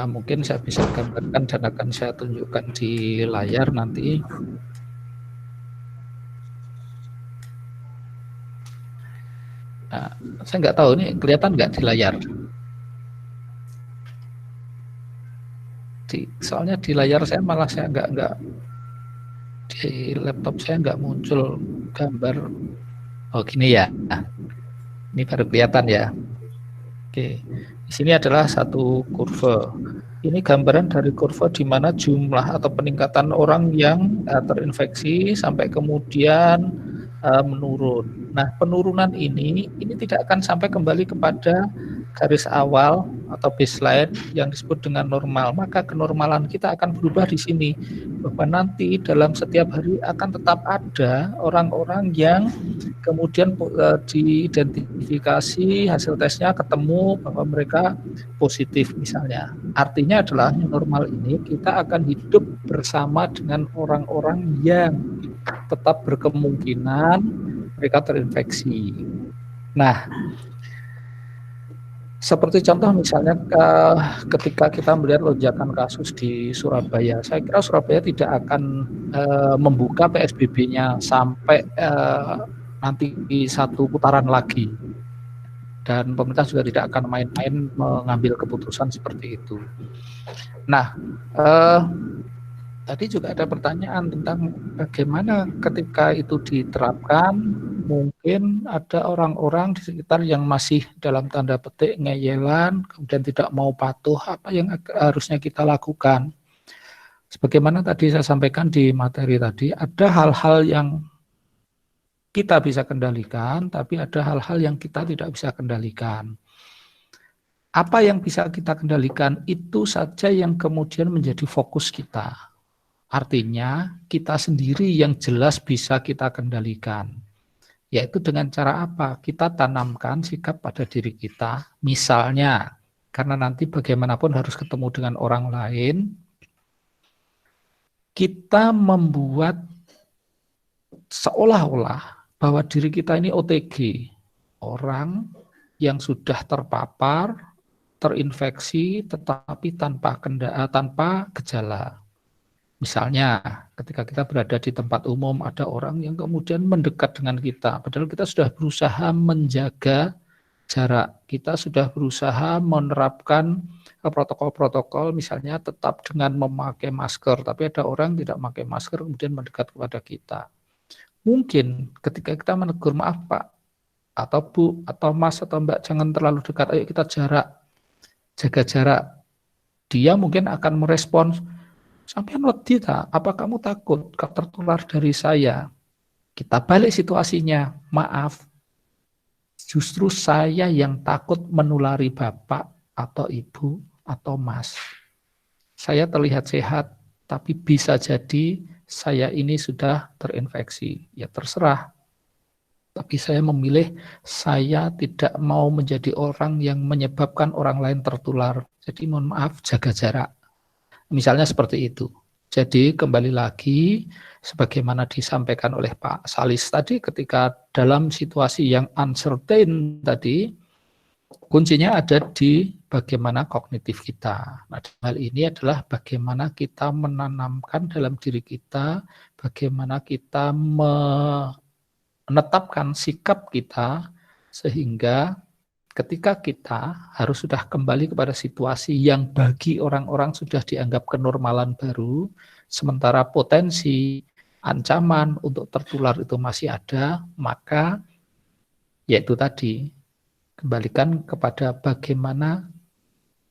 mungkin saya bisa gambarkan dan akan saya tunjukkan di layar nanti. Nah, saya nggak tahu ini kelihatan nggak di layar. Soalnya di layar saya malah saya nggak di laptop saya nggak muncul gambar. Oh gini ya. Ini baru kelihatan ya. Oke, di sini adalah satu kurva. Ini gambaran dari kurva di mana jumlah atau peningkatan orang yang terinfeksi sampai kemudian menurun. Nah, penurunan ini tidak akan sampai kembali kepada garis awal atau baseline yang disebut dengan normal. Maka kenormalan kita akan berubah di sini. Bahwa nanti dalam setiap hari akan tetap ada orang-orang yang kemudian diidentifikasi hasil tesnya ketemu bahwa mereka positif misalnya. Artinya adalah new normal ini kita akan hidup bersama dengan orang-orang yang tetap berkemungkinan mereka terinfeksi. Nah, seperti contoh misalnya ketika kita melihat lonjakan kasus di Surabaya, saya kira Surabaya tidak akan membuka PSBB-nya sampai nanti satu putaran lagi. Dan pemerintah juga tidak akan main-main mengambil keputusan seperti itu. Nah, tadi juga ada pertanyaan tentang bagaimana ketika itu diterapkan, mungkin ada orang-orang di sekitar yang masih dalam tanda petik ngeyelan, kemudian tidak mau patuh, apa yang harusnya kita lakukan. Sebagaimana tadi saya sampaikan di materi tadi, ada hal-hal yang kita bisa kendalikan, tapi ada hal-hal yang kita tidak bisa kendalikan. Apa yang bisa kita kendalikan, itu saja yang kemudian menjadi fokus kita. Artinya kita sendiri yang jelas bisa kita kendalikan. Yaitu dengan cara apa? Kita tanamkan sikap pada diri kita. Misalnya, karena nanti bagaimanapun harus ketemu dengan orang lain, kita membuat seolah-olah bahwa diri kita ini OTG. Orang yang sudah terpapar, terinfeksi, tetapi tanpa gejala. Misalnya, ketika kita berada di tempat umum, ada orang yang kemudian mendekat dengan kita. Padahal kita sudah berusaha menjaga jarak. Kita sudah berusaha menerapkan protokol-protokol, misalnya tetap dengan memakai masker. Tapi ada orang tidak memakai masker, kemudian mendekat kepada kita. Mungkin ketika kita menegur, maaf Pak, atau Bu, atau Mas, atau Mbak, jangan terlalu dekat, ayo kita jaga jarak. Dia mungkin akan merespons, sampean wedi ta? Apa kamu takut tertular dari saya? Kita balik situasinya. Maaf, justru saya yang takut menulari Bapak atau Ibu atau Mas. Saya terlihat sehat, tapi bisa jadi saya ini sudah terinfeksi. Ya terserah. Tapi saya memilih saya tidak mau menjadi orang yang menyebabkan orang lain tertular. Jadi mohon maaf, jaga jarak. Misalnya seperti itu. Jadi kembali lagi, sebagaimana disampaikan oleh Pak Salis tadi, ketika dalam situasi yang uncertain tadi, kuncinya ada di bagaimana kognitif kita. Nah, hal ini adalah bagaimana kita menanamkan dalam diri kita, bagaimana kita menetapkan sikap kita, sehingga ketika kita harus sudah kembali kepada situasi yang bagi orang-orang sudah dianggap kenormalan baru, sementara potensi ancaman untuk tertular itu masih ada, maka yaitu tadi, kembalikan kepada bagaimana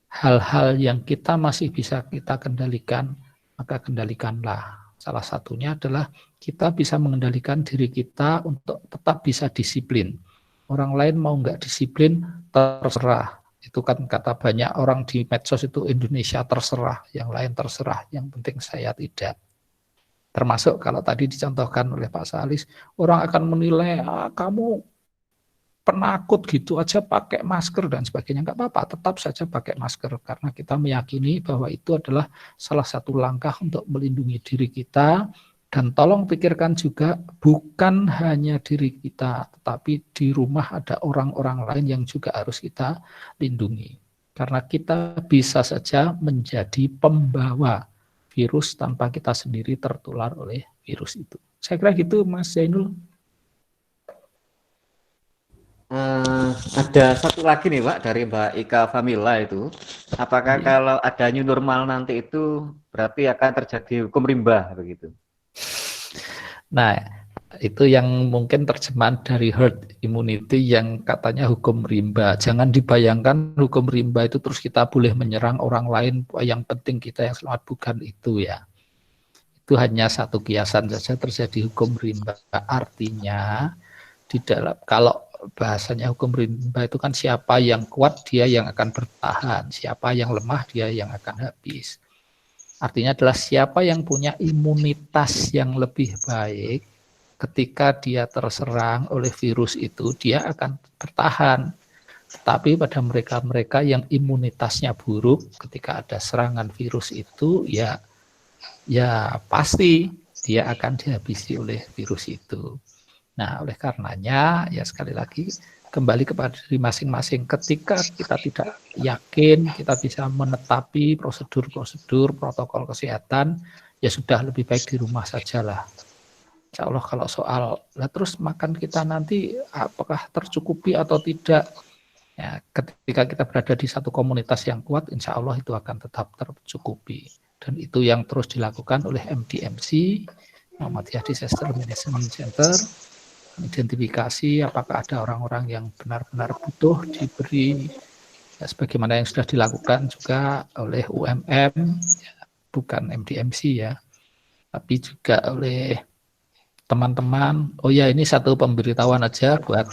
hal-hal yang kita masih bisa kita kendalikan, maka kendalikanlah. Salah satunya adalah kita bisa mengendalikan diri kita untuk tetap bisa disiplin. Orang lain mau nggak disiplin, terserah. Itu kan kata banyak orang di medsos itu, Indonesia terserah, yang lain terserah, yang penting saya tidak. Termasuk kalau tadi dicontohkan oleh Pak Salis, orang akan menilai, kamu penakut gitu aja pakai masker dan sebagainya. Nggak apa-apa, tetap saja pakai masker. Karena kita meyakini bahwa itu adalah salah satu langkah untuk melindungi diri kita. Dan tolong pikirkan juga, bukan hanya diri kita, tetapi di rumah ada orang-orang lain yang juga harus kita lindungi. Karena kita bisa saja menjadi pembawa virus tanpa kita sendiri tertular oleh virus itu. Saya kira gitu, Mas Zainul. Ada satu lagi nih Pak dari Mbak Ika Famila itu. Apakah Iya. kalau ada new normal nanti itu berarti akan terjadi hukum rimba begitu? Nah, itu yang mungkin terjemahan dari herd immunity yang katanya hukum rimba. Jangan dibayangkan hukum rimba itu terus kita boleh menyerang orang lain, yang penting kita yang selamat, bukan itu ya. Itu hanya satu kiasan saja terjadi hukum rimba. Artinya di dalam, kalau bahasanya hukum rimba itu kan siapa yang kuat dia yang akan bertahan, siapa yang lemah dia yang akan habis. Artinya adalah siapa yang punya imunitas yang lebih baik, ketika dia terserang oleh virus itu dia akan bertahan. Tapi pada mereka-mereka yang imunitasnya buruk, ketika ada serangan virus itu ya pasti dia akan dihabisi oleh virus itu. Nah, oleh karenanya ya sekali lagi kembali kepada diri masing-masing. Ketika kita tidak yakin kita bisa menetapi prosedur-prosedur protokol kesehatan, ya sudah lebih baik di rumah sajalah. Insya Allah kalau soal terus makan kita nanti apakah tercukupi atau tidak, ya, ketika kita berada di satu komunitas yang kuat, insya Allah itu akan tetap tercukupi. Dan itu yang terus dilakukan oleh MDMC, Muhammadiyah Disaster Management Center, identifikasi apakah ada orang-orang yang benar-benar butuh diberi, ya, sebagaimana yang sudah dilakukan juga oleh UMM, ya, bukan MDMC ya, tapi juga oleh teman-teman. Oh ya, ini satu pemberitahuan aja buat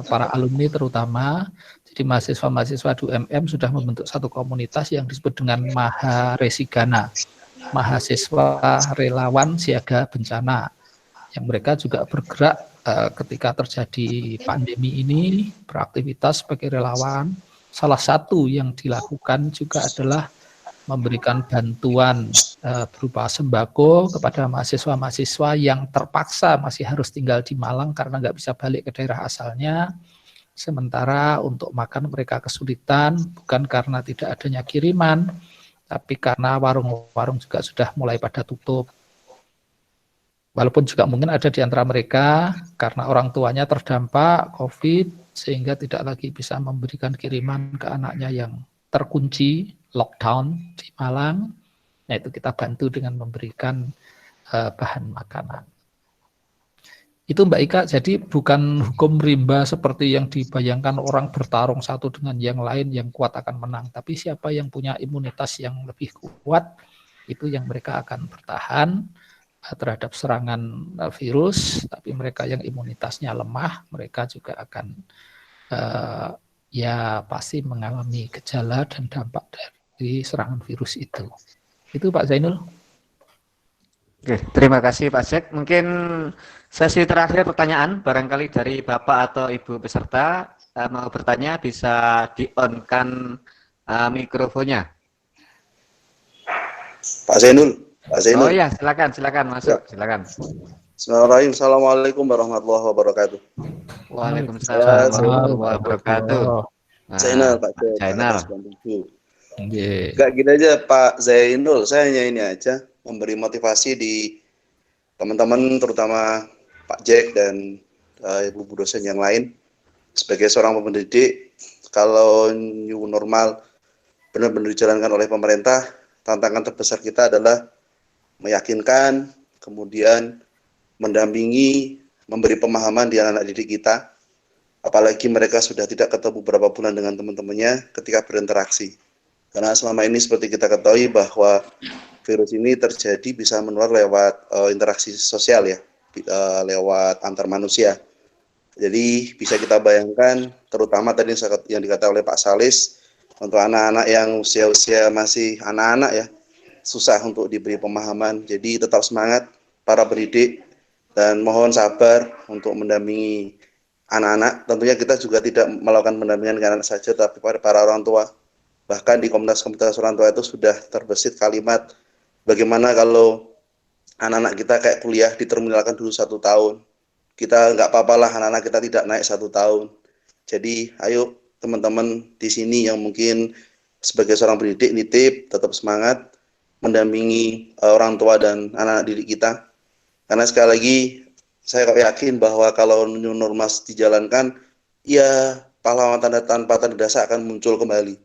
para alumni terutama. Jadi mahasiswa-mahasiswa di UMM sudah membentuk satu komunitas yang disebut dengan Maha Resigana, mahasiswa relawan siaga bencana, yang mereka juga bergerak ketika terjadi pandemi ini, beraktivitas sebagai relawan. Salah satu yang dilakukan juga adalah memberikan bantuan berupa sembako kepada mahasiswa-mahasiswa yang terpaksa masih harus tinggal di Malang karena nggak bisa balik ke daerah asalnya. Sementara untuk makan mereka kesulitan, bukan karena tidak adanya kiriman, tapi karena warung-warung juga sudah mulai pada tutup. Walaupun juga mungkin ada di antara mereka karena orang tuanya terdampak COVID sehingga tidak lagi bisa memberikan kiriman ke anaknya yang terkunci lockdown di Malang. Nah, itu kita bantu dengan memberikan bahan makanan. Itu Mbak Ika, jadi bukan hukum rimba seperti yang dibayangkan orang bertarung satu dengan yang lain, yang kuat akan menang. Tapi siapa yang punya imunitas yang lebih kuat, itu yang mereka akan bertahan terhadap serangan virus. Tapi mereka yang imunitasnya lemah, mereka juga akan ya pasti mengalami gejala dan dampak dari serangan virus itu. Itu Pak Zainul. Oke, terima kasih Pak Jack. Mungkin sesi terakhir pertanyaan barangkali dari Bapak atau Ibu peserta mau bertanya bisa di-on-kan mikrofonnya. Pak Zainul. Oh ya, silakan masuk, silakan. Bismillahirrahmanirrahim. Assalamualaikum warahmatullahi wabarakatuh. Waalaikumsalam warahmatullahi wabarakatuh. Zainal, Pak Zainal. Enggak gini aja Pak Zainul, saya hanya ini aja memberi motivasi di teman-teman terutama Pak Jack dan ibu dosen yang lain. Sebagai seorang pendidik, kalau new normal benar-benar dijalankan oleh pemerintah, tantangan terbesar kita adalah meyakinkan, kemudian mendampingi, memberi pemahaman di anak-anak didik kita, apalagi mereka sudah tidak ketemu beberapa bulan dengan teman-temannya ketika berinteraksi. Karena selama ini seperti kita ketahui bahwa virus ini terjadi bisa menular lewat interaksi sosial ya, lewat antar manusia. Jadi bisa kita bayangkan, terutama tadi yang dikatakan oleh Pak Salis, untuk anak-anak yang usia-usia masih anak-anak ya, susah untuk diberi pemahaman. Jadi tetap semangat para pendidik dan mohon sabar untuk mendampingi anak-anak. Tentunya kita juga tidak melakukan pendampingan ke anak saja, tapi pada para orang tua. Bahkan di komunitas-komunitas orang tua itu sudah terbesit kalimat, bagaimana kalau anak-anak kita kayak kuliah diterminalkan dulu 1 tahun. Kita nggak apa-apalah anak-anak kita tidak naik 1 tahun. Jadi ayo teman-teman di sini yang mungkin sebagai seorang pendidik nitip, tetap semangat mendampingi orang tua dan anak-anak didik kita. Karena sekali lagi saya yakin bahwa kalau new normal dijalankan, ya pahlawan tanpa tanda jasa akan muncul kembali.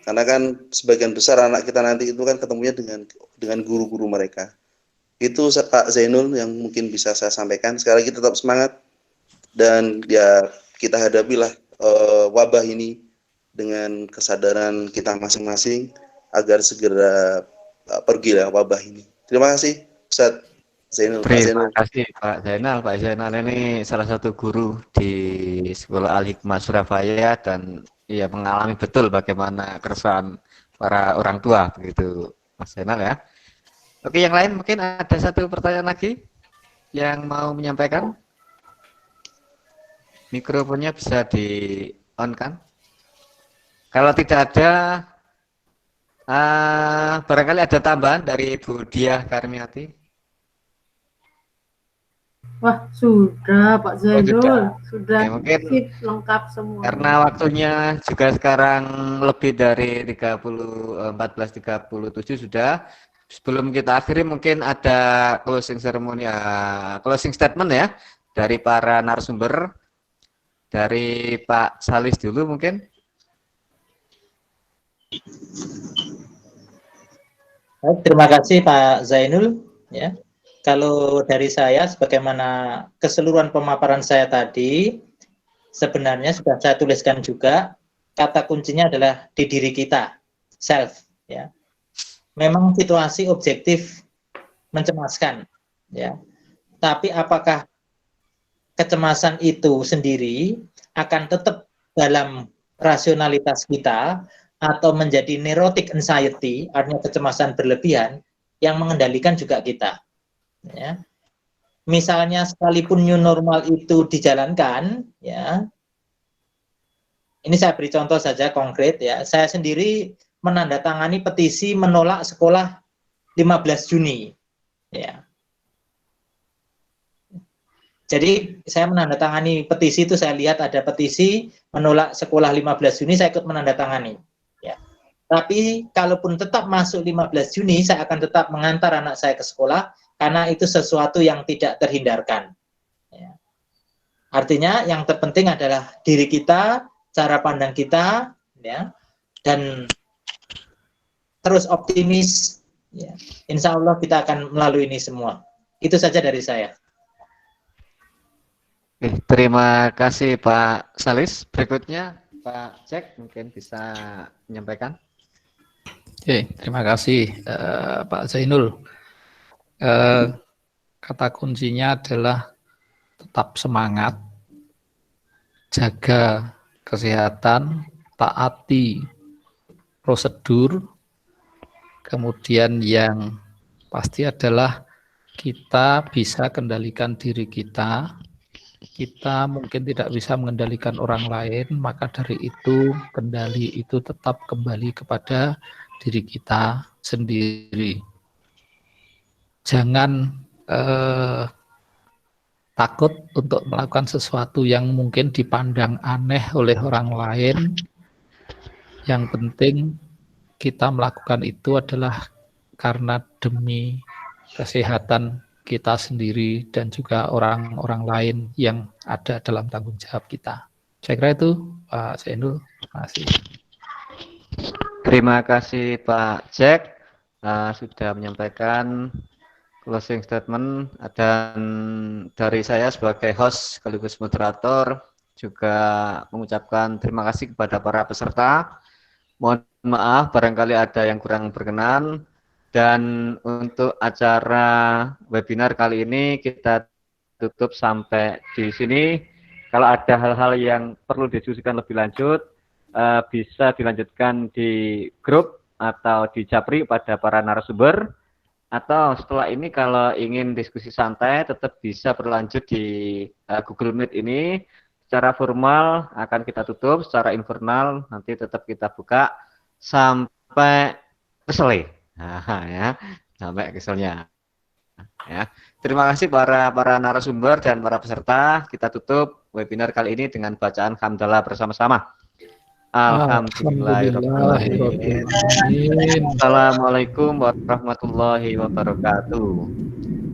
Karena kan sebagian besar anak kita nanti itu kan ketemunya dengan guru-guru mereka. Itu Pak Zainul yang mungkin bisa saya sampaikan. Sekali lagi tetap semangat dan ya kita hadapilah wabah ini dengan kesadaran kita masing-masing agar segera pergilah wabah ini. Terima kasih Ustaz Zainul. Terima kasih Pak Zainal. Pak Zainal ini salah satu guru di Sekolah Al-Hikmah Surabaya dan ya mengalami betul bagaimana keresahan para orang tua begitu Mas Zainal ya. Oke, yang lain mungkin ada satu pertanyaan lagi yang mau menyampaikan. Mikrofonnya bisa di-on kan? Kalau tidak ada, barangkali ada tambahan dari Bu Diah Karmiati. Wah, sudah Pak Zainul, sudah Ya, mungkin sip, lengkap semua. karena waktunya juga sekarang lebih dari 14.37 sudah. Sebelum kita akhiri mungkin ada closing ceremony, closing statement ya dari para narasumber. Dari Pak Salis dulu mungkin. Terima kasih Pak Zainul. Ya, kalau dari saya, sebagaimana keseluruhan pemaparan saya tadi, sebenarnya sudah saya tuliskan juga. Kata kuncinya adalah di diri kita, self. Ya, memang situasi objektif mencemaskan. Ya, tapi apakah kecemasan itu sendiri akan tetap dalam rasionalitas kita atau menjadi neurotic anxiety, artinya kecemasan berlebihan yang mengendalikan juga kita. Ya. Misalnya sekalipun new normal itu dijalankan, ya, ini saya beri contoh saja konkret ya. Saya sendiri menandatangani petisi menolak sekolah 15 Juni. Ya. Jadi saya menandatangani petisi itu, saya lihat ada petisi menolak sekolah 15 Juni, saya ikut menandatangani. Ya. Tapi kalaupun tetap masuk 15 Juni, saya akan tetap mengantar anak saya ke sekolah, karena itu sesuatu yang tidak terhindarkan. Ya. Artinya yang terpenting adalah diri kita, cara pandang kita, ya, dan terus optimis. Ya. Insya Allah kita akan melalui ini semua. Itu saja dari saya. Terima kasih Pak Salis. Berikutnya Pak Jack mungkin bisa menyampaikan. Oke, terima kasih Pak Zainul. Kata kuncinya adalah tetap semangat, jaga kesehatan, taati prosedur, kemudian yang pasti adalah kita bisa kendalikan diri kita. Kita mungkin tidak bisa mengendalikan orang lain, maka dari itu kendali itu tetap kembali kepada diri kita sendiri. Jangan takut untuk melakukan sesuatu yang mungkin dipandang aneh oleh orang lain. Yang penting kita melakukan itu adalah karena demi kesehatan kita sendiri dan juga orang-orang lain yang ada dalam tanggung jawab kita. Saya kira itu Pak Zainul. Terima kasih. Terima kasih Pak Jack sudah menyampaikan closing statement, dan dari saya sebagai host sekaligus moderator juga mengucapkan terima kasih kepada para peserta. Mohon maaf barangkali ada yang kurang berkenan. Dan untuk acara webinar kali ini kita tutup sampai di sini. Kalau ada hal-hal yang perlu didiskusikan lebih lanjut, bisa dilanjutkan di grup atau di Japri pada para narasumber. Atau setelah ini kalau ingin diskusi santai tetap bisa berlanjut di Google Meet ini. Secara formal akan kita tutup, secara informal nanti tetap kita buka sampai selesai. Ya, sampai keselnya. Ya, terima kasih para narasumber dan para peserta. Kita tutup webinar kali ini dengan bacaan hamdalah bersama-sama. Alhamdulillahirobbilalamin. Assalamualaikum warahmatullahi wabarakatuh.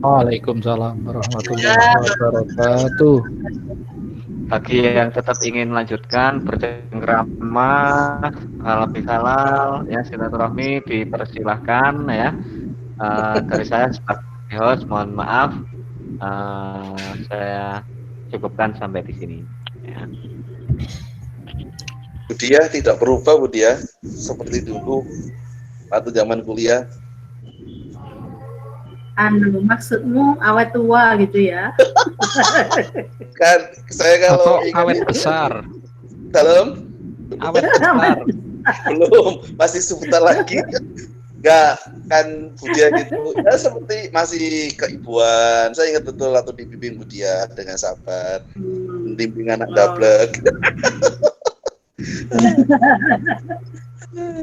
Waalaikumsalam warahmatullahi wabarakatuh. bagi yang tetap ingin melanjutkan bercengkrama lebih halal ya silaturahmi dipersilahkan ya. Dari saya sebagai host mohon maaf, saya cukupkan sampai di sini ya. Budia tidak berubah Budia seperti dulu waktu zaman kuliah. Maksudmu awet tua gitu ya? Kan saya kalau Atau awet besar. dalam Awet besar. belum, masih sebentar lagi. Enggak, kan Budia gitu ya seperti masih keibuan. Saya ingat betul waktu dibimbing Budia dengan sabar, bimbing anak gablek.